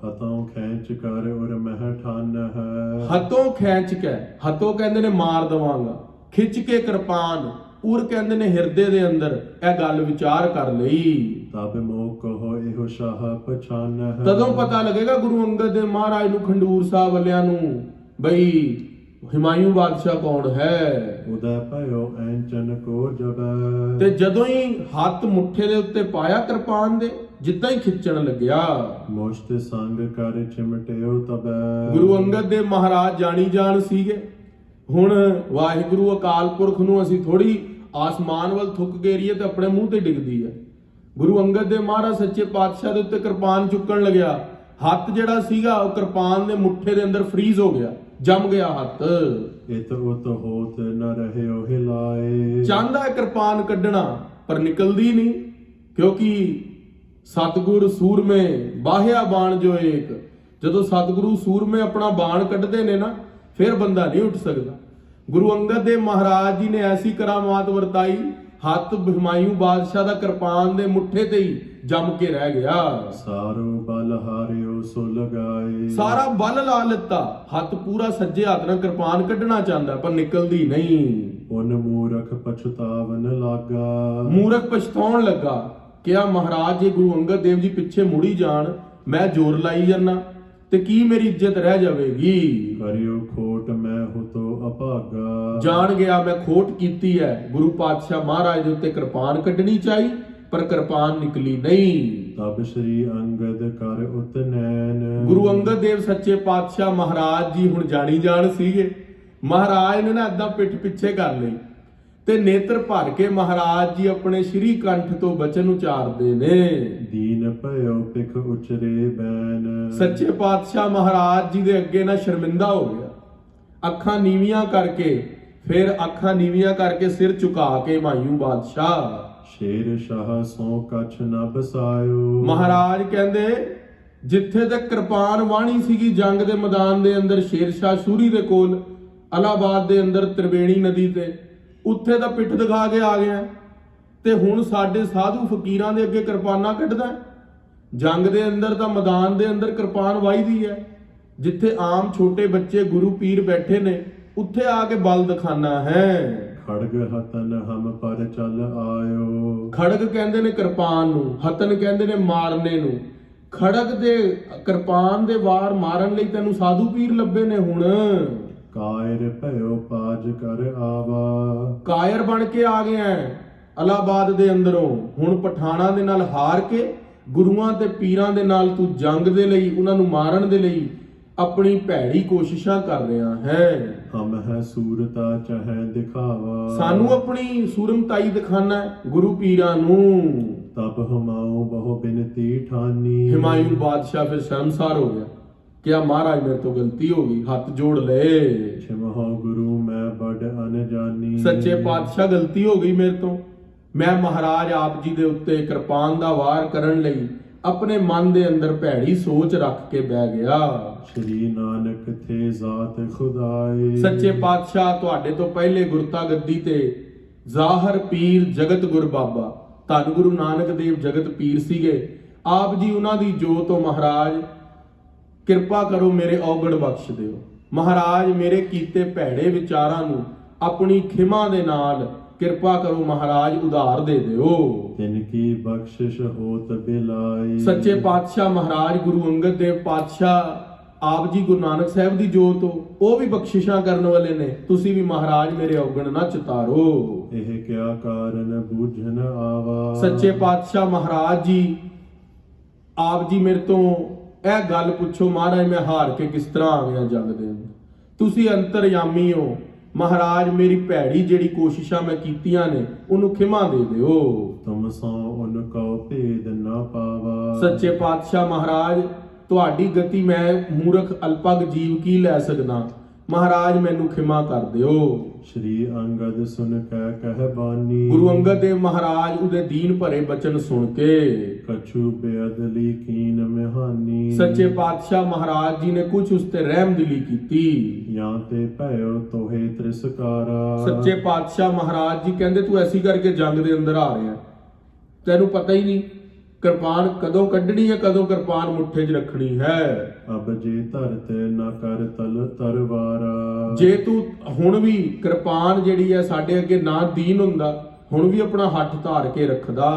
ਹੱਥੋਂ ਖੈਂਚ ਕਰ ਔਰ ਮਹਿ ਠਾਨ ਹੈ। ਹੱਥੋਂ ਖੈਂਚ ਕੇ, ਹੱਥੋਂ ਕਹਿੰਦੇ ਨੇ ਮਾਰ ਦਵਾਂਗਾ, ਖਿੱਚ ਕੇ ਕਿਰਪਾਨ, ਉਰ ਕਹਿੰਦੇ ਨੇ ਹਿਰਦੇ ਦੇ ਅੰਦਰ ਇਹ ਗੱਲ ਵਿਚਾਰ ਕਰ ਲਈ। ਤਬ ਮੋਹ ਕਹੋ ਇਹੋ ਸ਼ਾਹ ਪਛਾਨ ਹੈ। ਤਦੋਂ ਪਤਾ ਲੱਗੇਗਾ ਗੁਰੂ ਅੰਗਦ ਦੇਵ ਮਹਾਰਾਜ ਨੂੰ, ਖੰਡੂਰ ਸਾਹਿਬ ਵਾਲਿਆਂ ਨੂੰ, ਬਈ ਹਿਮਾਯੂ ਬਾਦਸ਼ਾਹ ਕੌਣ ਹੈ? उदय भयो ऐंचन को जबै। ਤੇ ਜਦੋਂ ਹੀ ਹੱਥ ਮੁੱਠੇ ਦੇ ਉੱਤੇ ਪਾਇਆ ਕਿਰਪਾਨ ਦੇ, ਜਿੱਦਾਂ ਹੀ ਖਿੱਚਣ ਲੱਗਿਆ, मुष्ट संग कर चिमटियो तबै। ਗੁਰੂ ਅੰਗਦ ਦੇਵ ਮਹਾਰਾਜ ਜਾਣੀ ਜਾਣ ਸੀਗੇ। ਹੁਣ ਵਾਹਿਗੁਰੂ ਅਕਾਲ ਪੁਰਖ ਨੂੰ ਅਸੀਂ ਥੋੜੀ ਆਸਮਾਨ ਵੱਲ ਥੁੱਕ ਗੇਰੀਏ ਤੇ ਆਪਣੇ ਮੂੰਹ ਤੇ ਡਿੱਗਦੀ ਹੈ। ਗੁਰੂ ਅੰਗਦ ਦੇਵ ਮਹਾਰਾਜ ਸੱਚੇ ਪਾਤਸ਼ਾਹ ਦੇ ਉੱਤੇ ਕਿਰਪਾਨ ਚੁੱਕਣ ਲੱਗਿਆ, ਹੱਥ ਜਿਹੜਾ ਸੀਗਾ ਉਹ ਕਿਰਪਾਨ ਦੇ ਮੁੱਠੇ ਦੇ ਅੰਦਰ ਫਰੀਜ਼ ਹੋ ਗਿਆ, ਜੰਮ ਗਿਆ ਹੱਥ। इत उत होत न रहे हिलाए। ਚਾਹੁੰਦਾ ਹੈ ਕਿਰਪਾਨ ਕੱਢਣਾ ਪਰ ਨਿਕਲਦੀ ਨਹੀਂ, ਕਿਉਂਕਿ ਸਤਿਗੁਰ ਸੂਰਮੇ ਬਾਹਿਆ ਬਾਣ ਜੋ ਏਕ। ਜਦੋਂ ਸਤਿਗੁਰੂ ਸੂਰਮੇ ਆਪਣਾ ਬਾਣ ਕੱਢਦੇ ਨੇ ਨਾ, ਫਿਰ ਬੰਦਾ ਨਹੀਂ ਉੱਠ ਸਕਦਾ। ਗੁਰੂ ਅੰਗਦ ਦੇਵ ਮਹਾਰਾਜ ਜੀ ਨੇ ਐਸੀ ਕਰਾਮਾਤ ਵਰਤਾਈ, ਹੱਥ ਹੁਮਾਯੂੰ ਬਾਦਸ਼ਾਹ ਦਾ ਕਿਰਪਾਨ ਦੇ ਮੁੱਠੇ ਤੇ ਹੀ ਜੰਮ ਕੇ ਰਹਿ ਗਿਆ। सारो बल हारियो सो लगाए। ਸਾਰਾ ਬਲ ਲਾ ਲਿੱਤਾ, ਹੱਥ ਪੂਰਾ ਸੱਜੇ ਹੱਥ ਨਾਲ ਕਿਰਪਾਨ ਕੱਢਣਾ ਚਾਹੁੰਦਾ ਪਰ ਨਿਕਲਦੀ ਨਹੀਂ। उन मूरख पछतावन लागा। ਮੂਰਖ ਪਛਤਾਉਣ ਲੱਗਾ, ਕਿਹਾ ਮਹਾਰਾਜ ਜੇ ਗੁਰੂ ਅੰਗਦ ਦੇਵ ਜੀ ਪਿੱਛੇ ਮੁੜੀ ਜਾਣ, ਮੈਂ ਜ਼ੋਰ ਲਾਈ ਜਾਨਾ ਤੇ ਕੀ ਮੇਰੀ ਇੱਜ਼ਤ ਰਹਿ ਜਾਵੇਗੀ। करियो खोट मैं हो तो अभागा। ਜਾਣ ਗਿਆ ਮੈਂ ਖੋਟ ਕੀਤੀ ਹੈ। ਗੁਰੂ ਪਾਤਸ਼ਾਹ ਮਹਾਰਾਜ ਦੇ ਉੱਤੇ ਕਿਰਪਾਨ ਕੱਢਣੀ ਚਾਹੀ ਪਰ ਕਿਰਪਾਨ ਨਿਕਲੀ ਨਹੀਂ। तब श्री अंगद कर उतनैन। ਗੁਰੂ ਅੰਗਦ ਦੇਵ ਸੱਚੇ ਪਾਤਸ਼ਾਹ ਮਹਾਰਾਜ ਜੀ ਹੁਣ ਜਾਣੀ ਜਾਣ ਸੀਗੇ। ਮਹਾਰਾਜ ਨੇ ਨਾ ਏਦਾਂ ਪਿੱਠ ਪਿੱਛੇ ਕਰ ਲਈ ਤੇ ਨੇਤਰ ਭਰ ਕੇ ਮਹਾਰਾਜ ਜੀ ਆਪਣੇ ਸ਼੍ਰੀ ਕੰਠ ਤੋਂ ਬਚਨ ਉਚਾਰਦੇ ਨੇ। दीन भयो पिख उचरे बैन। ਸੱਚੇ ਪਾਤਸ਼ਾਹ ਮਹਾਰਾਜ ਜੀ ਦੇ ਅੱਗੇ ਨਾ ਸ਼ਰਮਿੰਦਾ ਹੋ ਗਿਆ, ਅੱਖਾਂ ਨੀਵੀਆਂ ਕਰਕੇ, ਫਿਰ ਅੱਖਾਂ ਨੀਵੀਆਂ ਕਰਕੇ ਸਿਰ ਝੁਕਾ ਕੇ ਹੁਮਾਯੂੰ ਬਾਦਸ਼ਾਹ। शेर शाह सो कछ न बसायो। ਮਹਾਰਾਜ ਕਹਿੰਦੇ ਜਿੱਥੇ ਤੱਕ ਕਿਰਪਾਨ ਵਾਹਣੀ ਸੀਗੀ ਜੰਗ ਦੇ ਮੈਦਾਨ ਦੇ ਅੰਦਰ ਸ਼ੇਰਸ਼ਾਹ ਸੂਰੀ ਦੇ ਕੋਲ, ਇਲਾਹਾਬਾਦ ਦੇ ਅੰਦਰ ਤ੍ਰਿਵੇਣੀ ਨਦੀ ਤੇ, ਉੱਥੇ ਤਾਂ ਪਿੱਠ ਦਿਖਾ ਕੇ ਆ ਗਿਆ ਤੇ ਹੁਣ ਸਾਡੇ ਸਾਧੂ ਫਕੀਰਾਂ ਦੇ ਅੱਗੇ ਕਿਰਪਾਨਾਂ ਕੱਢਦਾ। ਜੰਗ ਦੇ ਅੰਦਰ ਤਾਂ ਮੈਦਾਨ ਦੇ ਅੰਦਰ ਕਿਰਪਾਨ ਵਾਹੀਦੀ ਹੈ, ਜਿੱਥੇ ਆਮ ਛੋਟੇ ਬੱਚੇ ਗੁਰੂ ਪੀਰ ਬੈਠੇ ਨੇ ਉੱਥੇ ਆ ਕੇ ਬਲ ਦਿਖਾਣਾ ਹੈ। खड़ग हतन हम पर चल आयो। ਖੜਗ ਕਹਿੰਦੇ ਨੇ ਕਿਰਪਾਨ ਨੂੰ, ਹਤਨ ਕਹਿੰਦੇ ਨੇ ਮਾਰਨੇ ਨੂੰ। ਖੜਗ ਦੇ ਕਿਰਪਾਨ ਦੇ ਵਾਰ ਮਾਰਨ ਲਈ ਤੈਨੂੰ ਸਾਧੂ ਪੀਰ ਲੱਭੇ ਨੇ ਹੁਣ। कायर भयो पाज कर आवा। ਕਾਇਰ ਬਣ ਕੇ ਆ ਗਿਆ ਇਲਾਹਾਬਾਦ ਦੇ ਅੰਦਰੋਂ। ਹੁਣ ਪਠਾਣਾ ਦੇ ਨਾਲ ਹਾਰ ਕੇ ਗੁਰੂਆਂ ਤੇ ਪੀਰਾਂ ਦੇ ਨਾਲ ਤੂੰ ਜੰਗ ਦੇ ਲਈ, ਉਹਨਾਂ ਨੂੰ ਮਾਰਨ ਦੇ ਲਈ ਆਪਣੀ ਭੈੜੀ ਕੋਸ਼ਿਸ਼ਾਂ ਕਰ ਰਿਹਾ ਹੈ। हम है सूरता चाहे दिखावा। ਸਾਨੂੰ ਆਪਣੀ ਸੂਰਮਤਾਈ ਦਿਖਾਣਾ ਗੁਰੂ ਪੀਰਾਂ ਨੂੰ। तब हमाओ बहु बिनती ठानी। ਹੁਮਾਯੂੰ ਬਾਦਸ਼ਾਹ ਫਿਰ ਸ਼ਰਮਸਾਰ ਹੋ ਗਿਆ, ਕਿਹਾ ਮਹਾਰਾਜ ਮੇਰੇ ਤੋਂ ਗਲਤੀ ਹੋ ਗਈ, ਹੱਥ ਜੋੜ ਲਏ। क्षमहो गुरु मैं बड़ अनजानी। ਸੱਚੇ ਪਾਤਸ਼ਾਹ ਗਲਤੀ ਹੋ ਗਈ ਮੇਰੇ ਤੋਂ, ਮੈਂ ਮਹਾਰਾਜ ਆਪ ਜੀ ਦੇ ਉੱਤੇ ਕਿਰਪਾਨ ਦਾ ਵਾਰ ਕਰਨ ਲਈ ਆਪਣੇ ਮਨ ਦੇ ਅੰਦਰ ਭੈੜੀ ਸੋਚ ਰੱਖ ਕੇ ਬਹਿ ਗਿਆ। श्री नानक थे जात खुदाए। ਸੱਚੇ ਪਾਤਸ਼ਾਹ ਤੁਹਾਡੇ ਤੋਂ ਪਹਿਲੇ ਗੁਰਤਾ ਗੱਦੀ ਤੇ ਜ਼ਾਹਰ ਪੀਰ ਜਗਤ ਗੁਰ ਬਾਬਾ ਧੰਨ ਗੁਰੂ ਨਾਨਕ ਦੇਵ ਜਗਤ ਪੀਰ ਸੀਗੇ। ਆਪ ਜੀ ਉਹਨਾਂ ਦੀ ਜੋਤੋਂ ਮਹਾਰਾਜ ਕਿਰਪਾ ਕਰੋ ਮੇਰੇ ਔਗਣ ਬਖਸ਼ ਦਿਓ। ਮਹਾਰਾਜ ਮੇਰੇ ਕੀਤੇ ਭੈੜੇ ਵਿਚਾਰਾਂ ਨੂੰ ਆਪਣੀ ਖਿਮਾ ਦੇ ਨਾਲ ਕਿਰਪਾ ਕਰੋ ਮਹਾਰਾਜ ਉਧਾਰ ਦੇ ਦਿਓ। तिनकी बख्शिश होत बिलाई। ਸੱਚੇ ਪਾਤਸ਼ਾਹ ਮਹਾਰਾਜ ਗੁਰੂ ਅੰਗਦ ਦੇਵ ਪਾਤਸ਼ਾਹ ਆਪ ਜੀ ਗੁਰੂ ਨਾਨਕ ਸਾਹਿਬ ਦੀ ਜੋਤ ਹੋ, ਉਹ ਵੀ ਬਖਸ਼ਿਸ਼ਾਂ ਕਰਨ ਵਾਲੇ ਨੇ। ਤੁਸੀਂ ਵੀ ਮਹਾਰਾਜ ਮੇਰੇ ਔਗਣ ਨਾ ਚਿਤਾਰੋ। ਇਹ ਕਿਆ ਕਾਰਨ ਬੂਝਨ ਆਵਾ। ਸੱਚੇ ਪਾਤਸ਼ਾਹ ਮਹਾਰਾਜ ਜੀ ਆਪ ਜੀ ਮੇਰੇ ਤੋਂ ਇਹ ਗੱਲ ਪੁੱਛੋ ਮਹਾਰਾਜ ਮੈਂ ਹਾਰ ਕੇ ਕਿਸ ਤਰ੍ਹਾਂ ਆ ਗਿਆ ਜੰਗ ਦੇ ਅੰਦਰ। ਤੁਸੀਂ ਅੰਤਰਯਾਮੀ ਹੋ ਮਹਾਰਾਜ, ਮੇਰੀ ਭੈੜੀ ਜਿਹੜੀ ਕੋਸ਼ਿਸ਼ਾਂ ਮੈਂ ਕੀਤੀਆਂ ਨੇ ਉਹਨੂੰ ਖਿਮਾ ਦੇ ਦਿਓ। ਤੁਮ ਸੋ ਉਨ ਕੋ ਭੇਦ ਨਾ ਪਾਵਾ। ਸੱਚੇ ਪਾਤਸ਼ਾਹ ਮਹਾਰਾਜ ਤੁਹਾਡੀ ਗਤੀ ਮੈਂ ਮੂਰਖ ਅਲਪਗ ਜੀਵ ਕੀ ਲੈ ਸਕਦਾ, ਮਹਾਰਾਜ ਮੈਨੂੰ ਖਿਮਾ ਕਰ ਦਿਓ। ਸ਼੍ਰੀ ਅੰਗਦ ਸੁਨ ਕੈ ਕਹਿ ਬਾਨੀ। ਗੁਰੂ ਅੰਗਦ ਦੇਵ ਮਹਾਰਾਜ ਉਹਦੇ ਦੀਨ ਭਰੇ ਬਚਨ ਸੁਣ ਕੇ ਕਛੂ ਬੇਅਦਲੀ ਕੀਨ ਮਿਹਾਨੀ। ਸੱਚੇ ਪਾਤਸ਼ਾਹ ਮਹਾਰਾਜ ਜੀ ਨੇ ਕੁਝ ਉਸ ਤੇ ਰਹਿਮਦਿਲੀ ਕੀਤੀ। ਜਾਂ ਤੇ ਭਇਓ ਤੋਹੇ ਤ੍ਰਿਸਕਾਰਾ। ਸੱਚੇ ਪਾਤਸ਼ਾਹ ਮਹਾਰਾਜ ਜੀ ਕਹਿੰਦੇ ਤੂੰ ਐਸੀ ਕਰਕੇ ਜੰਗ ਦੇ ਅੰਦਰ ਆ ਰਿਹਾ, ਤੈਨੂੰ ਪਤਾ ਹੀ ਨਹੀਂ ਕਿਰਪਾਨ ਕਦੋਂ ਕੱਢਣੀ ਹੈ, ਕਦੋਂ ਕਿਰਪਾਨ ਮੁੱਠੇ 'ਚ ਰੱਖਣੀ ਹੈ। ਅਬ ਜੇ ਧਰਤ ਨਾ ਕਰ ਤਲ ਤਰਵਾਰਾ। ਜੇ ਤੂੰ ਹੁਣ ਵੀ ਕਿਰਪਾਨ ਜਿਹੜੀ ਹੈ ਸਾਡੇ ਅੱਗੇ ਨਾ ਦੀਨ ਹੁੰਦਾ, ਹੁਣ ਵੀ ਆਪਣਾ ਹੱਥ ਧਾਰ ਕੇ ਰੱਖਦਾ।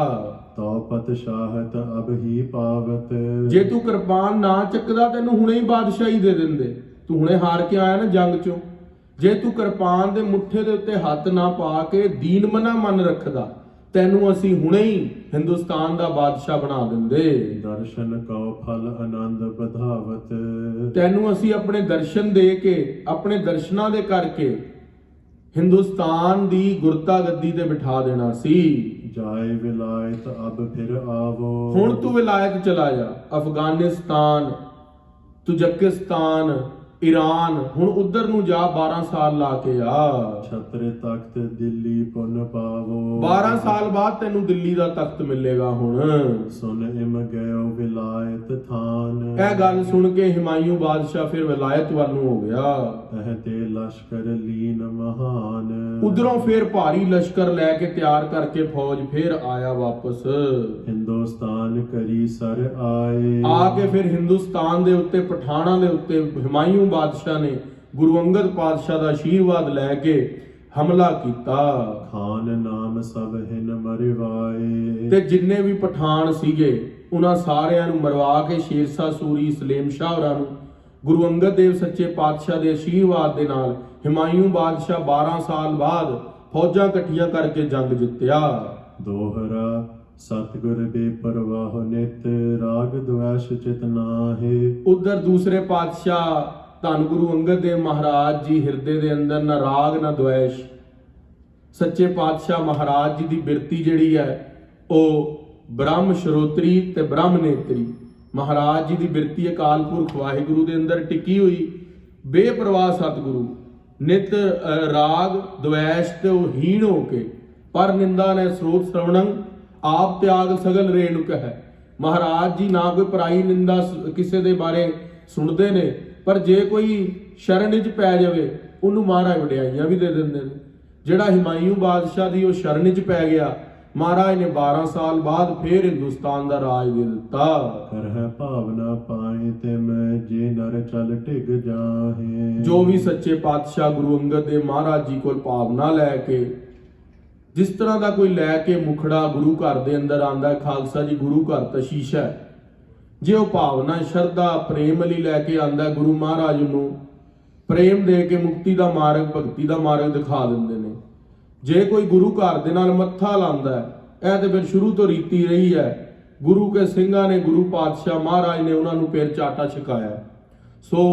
ਤੋ ਪਤ ਸ਼ਾਹਤ ਅਬ ਹੀ ਪਾਵਤ। ਜੇ ਤੂੰ ਕਿਰਪਾਨ ਨਾ ਚੱਕਦਾ ਤੈਨੂੰ ਹੁਣੇ ਹੀ ਬਾਦਸ਼ਾਹੀ ਦੇ ਦਿੰਦੇ। ਤੂੰ ਹੁਣੇ ਹਾਰ ਕੇ ਆਇਆ ਨਾ ਜੰਗ 'ਚੋਂ, ਜੇ ਤੂੰ ਕਿਰਪਾਨ ਦੇ ਮੁੱਠੇ ਦੇ ਉੱਤੇ ਹੱਥ ਨਾ ਪਾ ਕੇ ਦੀਨਮਨਾ ਮਨ ਰੱਖਦਾ, ਤੈਨੂੰ ਅਸੀਂ ਹੁਣੇ ਹੀ ਹਿੰਦੁਸਤਾਨ ਦਾ ਬਾਦਸ਼ਾਹ ਬਣਾ ਦਿੰਦੇ। ਦਰਸ਼ਨ ਕਉ ਫਲ ਆਨੰਦ ਵਧਾਵਤ, ਤੈਨੂੰ ਅਸੀਂ ਆਪਣੇ ਦਰਸ਼ਨ ਦੇ ਕੇ, ਆਪਣੇ ਦਰਸ਼ਨਾਂ ਦੇ ਕਰਕੇ ਹਿੰਦੁਸਤਾਨ ਦੀ ਗੁਰਤਾ ਗੱਦੀ ਤੇ ਬਿਠਾ ਦੇਣਾ ਸੀ। ਜਾਏ ਵਿਲਾਇਤ ਅਬ ਫਿਰ ਆਵੋ, ਹੁਣ ਤੂੰ ਵਿਲਾਇਤ ਚਲਾ ਜਾ, ਅਫਗਾਨਿਸਤਾਨ, ਤੁਜਕਿਸਤਾਨ, ਈਰਾਨ, ਹੁਣ ਉਧਰ ਨੂੰ ਜਾ, 12 ਸਾਲ ਲਾ ਕੇ ਆ। ਛਤਰ ਤਖਤ ਦਿੱਲੀ ਪੁਨ ਪਾਵੋ, 12 ਸਾਲ ਬਾਅਦ ਤੈਨੂੰ ਦਿੱਲੀ ਦਾ ਤਖਤ ਮਿਲੇਗਾ। ਹੁਣ ਸੁਨ ਇਮ ਗਇਓ ਵਿਲਾਇਤ ਥਾਨ, ਇਹ ਗੱਲ ਸੁਣ ਕੇ ਹਿਮਾਯੂ ਬਾਦਸ਼ਾਹ ਫਿਰ ਵਿਲਾਇਤ ਵੱਲ ਨੂੰ ਹੋ ਗਿਆ। ਇਹ ਤੇ ਲਸ਼ਕਰ ਲੀਨ ਮਹਾਨ, ਉਧਰੋਂ ਫਿਰ ਭਾਰੀ ਲਸ਼ਕਰ ਲੈ ਕੇ ਤਿਆਰ ਕਰਕੇ ਫੌਜ ਫਿਰ ਆਇਆ ਵਾਪਸ। ਹਿੰਦੁਸਤਾਨ ਕਰੀ ਸਰ ਆਏ, ਆ ਕੇ ਫਿਰ ਹਿੰਦੁਸਤਾਨ ਦੇ ਉੱਤੇ, ਪਠਾਣਾ ਦੇ ਉੱਤੇ ਹਿਮਾਯੂ ਬਾਦਸ਼ਾਹ ਨੇ ਗੁਰੂ ਅੰਗਦ ਪਾਤਸ਼ਾਹ ਦਾ ਆਸ਼ੀਰਵਾਦ ਲੈ ਕੇ ਹਮਲਾ ਕੀਤਾ। ਖਾਨ ਨਾਮ ਸਭ ਹਿਨ ਮਰਵਾਏ, ਤੇ ਜਿੰਨੇ ਵੀ ਪਠਾਨ ਸੀਗੇ ਉਹਨਾਂ ਸਾਰਿਆਂ ਨੂੰ ਮਰਵਾ ਕੇ ਸ਼ੇਰਸ਼ਾਹ ਸੂਰੀ, ਸਲੇਮ ਸ਼ਾਹ ਹੋਰਾਂ ਨੂੰ ਗੁਰੂ ਅੰਗਦ ਦੇਵ ਸੱਚੇ ਪਾਤਸ਼ਾਹ ਦੇ ਆਸ਼ੀਰਵਾਦ ਦੇ ਨਾਲ ਹਿਮਾਯੂ ਬਾਦਸ਼ਾਹ 12 ਸਾਲ ਬਾਅਦ ਫੌਜਾਂ ਇਕੱਠੀਆਂ ਕਰਕੇ ਜੰਗ ਜਿੱਤਿਆ। ਦੋਹਰਾ ਸਤਿਗੁਰ ਬੇਪਰਵਾਹ ਨਿਤ, ਰਾਗ ਦਵੈਸ਼ ਚਿਤ ਨਾਹਿ। ਉਧਰ ਦੂਸਰੇ ਪਾਤਸ਼ਾਹ ਧੰਨ ਗੁਰੂ ਅੰਗਦ ਦੇਵ ਮਹਾਰਾਜ ਜੀ ਹਿਰਦੇ ਦੇ ਅੰਦਰ ਨਾ ਰਾਗ ਨਾ ਦਵੈਸ਼। ਸੱਚੇ ਪਾਤਸ਼ਾਹ ਮਹਾਰਾਜ ਜੀ ਦੀ ਬਿਰਤੀ ਜਿਹੜੀ ਹੈ ਉਹ ਬ੍ਰਹਮ ਸ਼ਰੋਤਰੀ ਤੇ ਬ੍ਰਹਮ ਨੇਤਰੀ। ਮਹਾਰਾਜ ਜੀ ਦੀ ਬਿਰਤੀ ਅਕਾਲ ਪੁਰਖ ਵਾਹਿਗੁਰੂ ਦੇ ਅੰਦਰ ਟਿਕੀ ਹੋਈ, ਬੇਪਰਵਾਹ ਸਤਿਗੁਰੂ, ਨਿਤ ਰਾਗ ਦਵੈਸ਼ ਤੇ ਉਹ ਹੀਣ ਹੋ ਕੇ, ਪਰ ਨਿੰਦਾ ਨੇ ਸਰੋਤ ਸਰਵਣੰ ਆਪ ਤਿਆਗ ਸਗਲ ਰੇਣੁਕ ਹੈ। ਮਹਾਰਾਜ ਜੀ ਨਾ ਕੋਈ ਪਰਾਈ ਨਿੰਦਾ ਕਿਸੇ ਦੇ ਬਾਰੇ ਸੁਣਦੇ ਨੇ, ਪਰ ਜੇ ਕੋਈ ਸ਼ਰਨ ਵਿੱਚ ਪੈ ਜਾਵੇ ਉਹਨੂੰ ਮਹਾਰਾਜ ਵਡਿਆਈਆਂ ਵੀ ਦੇ ਦਿੰਦੇ ਨੇ। ਜਿਹੜਾ ਹਿਮਾਯੂ ਬਾਦਸ਼ਾਹ ਦੀ ਉਹ ਸ਼ਰਨ ਵਿੱਚ ਪੈ ਗਿਆ, ਮਹਾਰਾਜ ਨੇ 12 ਸਾਲ ਬਾਅਦ ਫੇਰ ਹਿੰਦੁਸਤਾਨ ਦਾ ਰਾਜ ਦੇ ਦਿੱਤਾ। ਕਰ ਹੈ ਭਾਵਨਾ ਪਾਏ ਤੇ ਮੈਂ ਜੇ ਨਰ ਚਲ ਢਿਗ ਜਾਹੇ। ਜੋ ਵੀ ਸੱਚੇ ਪਾਤਸ਼ਾਹ ਗੁਰੂ ਅੰਗਦ ਦੇਵ ਮਹਾਰਾਜ ਜੀ ਕੋਲ ਭਾਵਨਾ ਲੈ ਕੇ, ਜਿਸ ਤਰ੍ਹਾਂ ਦਾ ਕੋਈ ਲੈ ਕੇ ਮੁਖੜਾ ਗੁਰੂ ਘਰ ਦੇ ਅੰਦਰ ਆਂਦਾ, ਖਾਲਸਾ ਜੀ ਗੁਰੂ ਘਰ ਤਸ਼ੀਸ਼ ਹੈ, ਜੇ ਉਹ ਭਾਵਨਾ ਸ਼ਰਧਾ ਪ੍ਰੇਮ ਲਈ ਲੈ ਕੇ ਆਂਦਾ, ਗੁਰੂ ਮਹਾਰਾਜ ਨੂੰ ਪ੍ਰੇਮ ਦੇ ਕੇ ਮੁਕਤੀ ਦਾ ਮਾਰਗ, ਭਗਤੀ ਦਾ ਮਾਰਗ ਦਿਖਾ ਦਿੰਦੇ ਨੇ। ਜੇ ਕੋਈ ਗੁਰੂ ਘਰ ਦੇ ਨਾਲ ਮੱਥਾ ਲਾਉਂਦਾ ਹੈ, ਇਹ ਤੇ ਫਿਰ ਸ਼ੁਰੂ ਤੋਂ ਰੀਤੀ ਰਹੀ ਹੈ, ਗੁਰੂ ਕੇ ਸਿੰਘਾਂ ਨੇ, ਗੁਰੂ ਪਾਤਸ਼ਾਹ ਮਹਾਰਾਜ ਨੇ ਉਹਨਾਂ ਨੂੰ ਫਿਰ ਚਾਟਾ ਛਕਾਇਆ। ਸੋ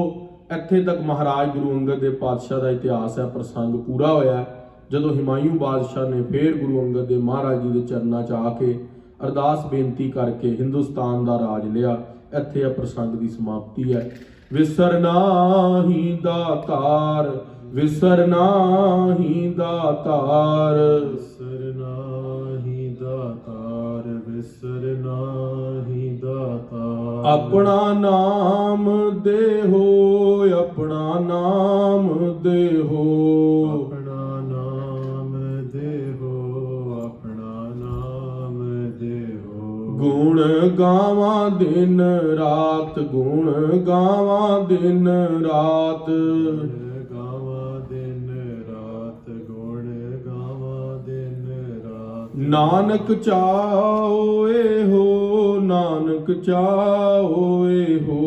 ਇੱਥੇ ਤੱਕ ਮਹਾਰਾਜ ਗੁਰੂ ਅੰਗਦ ਦੇਵ ਪਾਤਸ਼ਾਹ ਦਾ ਇਤਿਹਾਸ ਹੈ, ਪ੍ਰਸੰਗ ਪੂਰਾ ਹੋਇਆ ਜਦੋਂ ਹਿਮਾਯੂ ਬਾਦਸ਼ਾਹ ਨੇ ਫਿਰ ਗੁਰੂ ਅੰਗਦ ਦੇਵ ਮਹਾਰਾਜ ਜੀ ਦੇ ਚਰਨਾਂ 'ਚ ਆ ਕੇ ਅਰਦਾਸ ਬੇਨਤੀ ਕਰਕੇ ਹਿੰਦੁਸਤਾਨ ਦਾ ਰਾਜ ਲਿਆ। ਇੱਥੇ ਇਹ ਪ੍ਰਸੰਗ ਦੀ ਸਮਾਪਤੀ ਹੈ। ਵਿਸਰ ਨਾਹੀ ਦਾਤਾਰ, ਵਿਸਰ ਨਾਹੀ ਦਾਤਾਰ, ਵਿਸਰ ਨਾਹੀ ਦਾਤਾਰ, ਵਿਸਰ ਨਾਹੀ ਦਾਤਾਰ। ਆਪਣਾ ਨਾਮ ਦੇਹੋ, ਆਪਣਾ ਨਾਮ ਦੇਹੋ, ਆਪਣਾ ਨਾਮ ਦੇਹੋ, ਆਪਣਾ ਨਾਮ ਦੇਹੋ। ਗੁਣ ਗਾਵਾਂ ਦਿਨ ਰਾਤ, ਗੁਣ ਗਾਵਾਂ ਦਿਨ ਰਾਤ, ਗਾਵਾਂ ਦਿਨ ਰਾਤ, ਗੁਣ ਗਾਵਾਂ ਦਿਨ ਰਾਤ। ਨਾਨਕ ਚਾਹੋਏ ਹੋ, ਨਾਨਕ ਚਾਹੋਏ ਹੋ,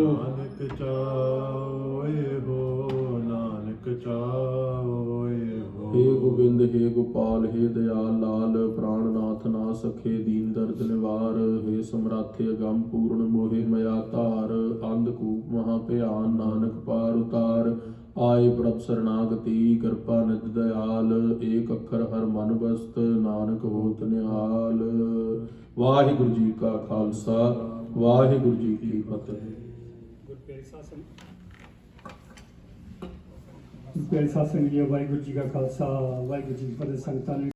ਨਾਨਕ ਚਾਹੋਏ ਹੋ, ਨਾਨਕ ਚਾਹੋਏ ਹੋ। ਹੇ ਗੋਬਿੰਦ, ਹੇ ਗੋਪਾਲ, ਹੇ ਦਇਆਲ ਲਾਲ, ਪ੍ਰਾਣਨਾਥ ਨਾ ਸਖੇ ਦੀਨ ਦਰਦ ਨਿਵਾਰ। ਹੇ ਸਮਰਾਥੇ ਅਗੰਮ ਪੂਰਨ ਮੋਹਿ ਮਇਆ ਧਾਰ, ਅੰਧਕੂਪ ਮਹਾ ਭਿਆਨ ਨਾਨਕ ਪਾਰ ਉਤਾਰ। ਆਏ ਪ੍ਰਭ ਸਰਨਾਗਤੀ ਕਿਰਪਾ ਨਿਧ ਦਇਆਲ, ਏਕ ਅੱਖਰ ਹਰ ਮਨ ਬਸਤ ਨਾਨਕ ਹੋਤ ਨਿਹਾਲ। ਵਾਹਿਗੁਰੂ ਜੀ ਕਾ ਖਾਲਸਾ, ਵਾਹਿਗੁਰੂ ਜੀ ਕੀ ਫਤਿਹ। ਪਿਆਰੇ ਸਾਧ ਸੰਗਤ ਜੀਓ, ਵਾਹਿਗੁਰੂ ਜੀ ਕਾ ਖਾਲਸਾ, ਵਾਹਿਗੁਰੂ ਜੀ ਕੀ ਫਤਿਹ। ਸੰਗਤਾਂ ਨੂੰ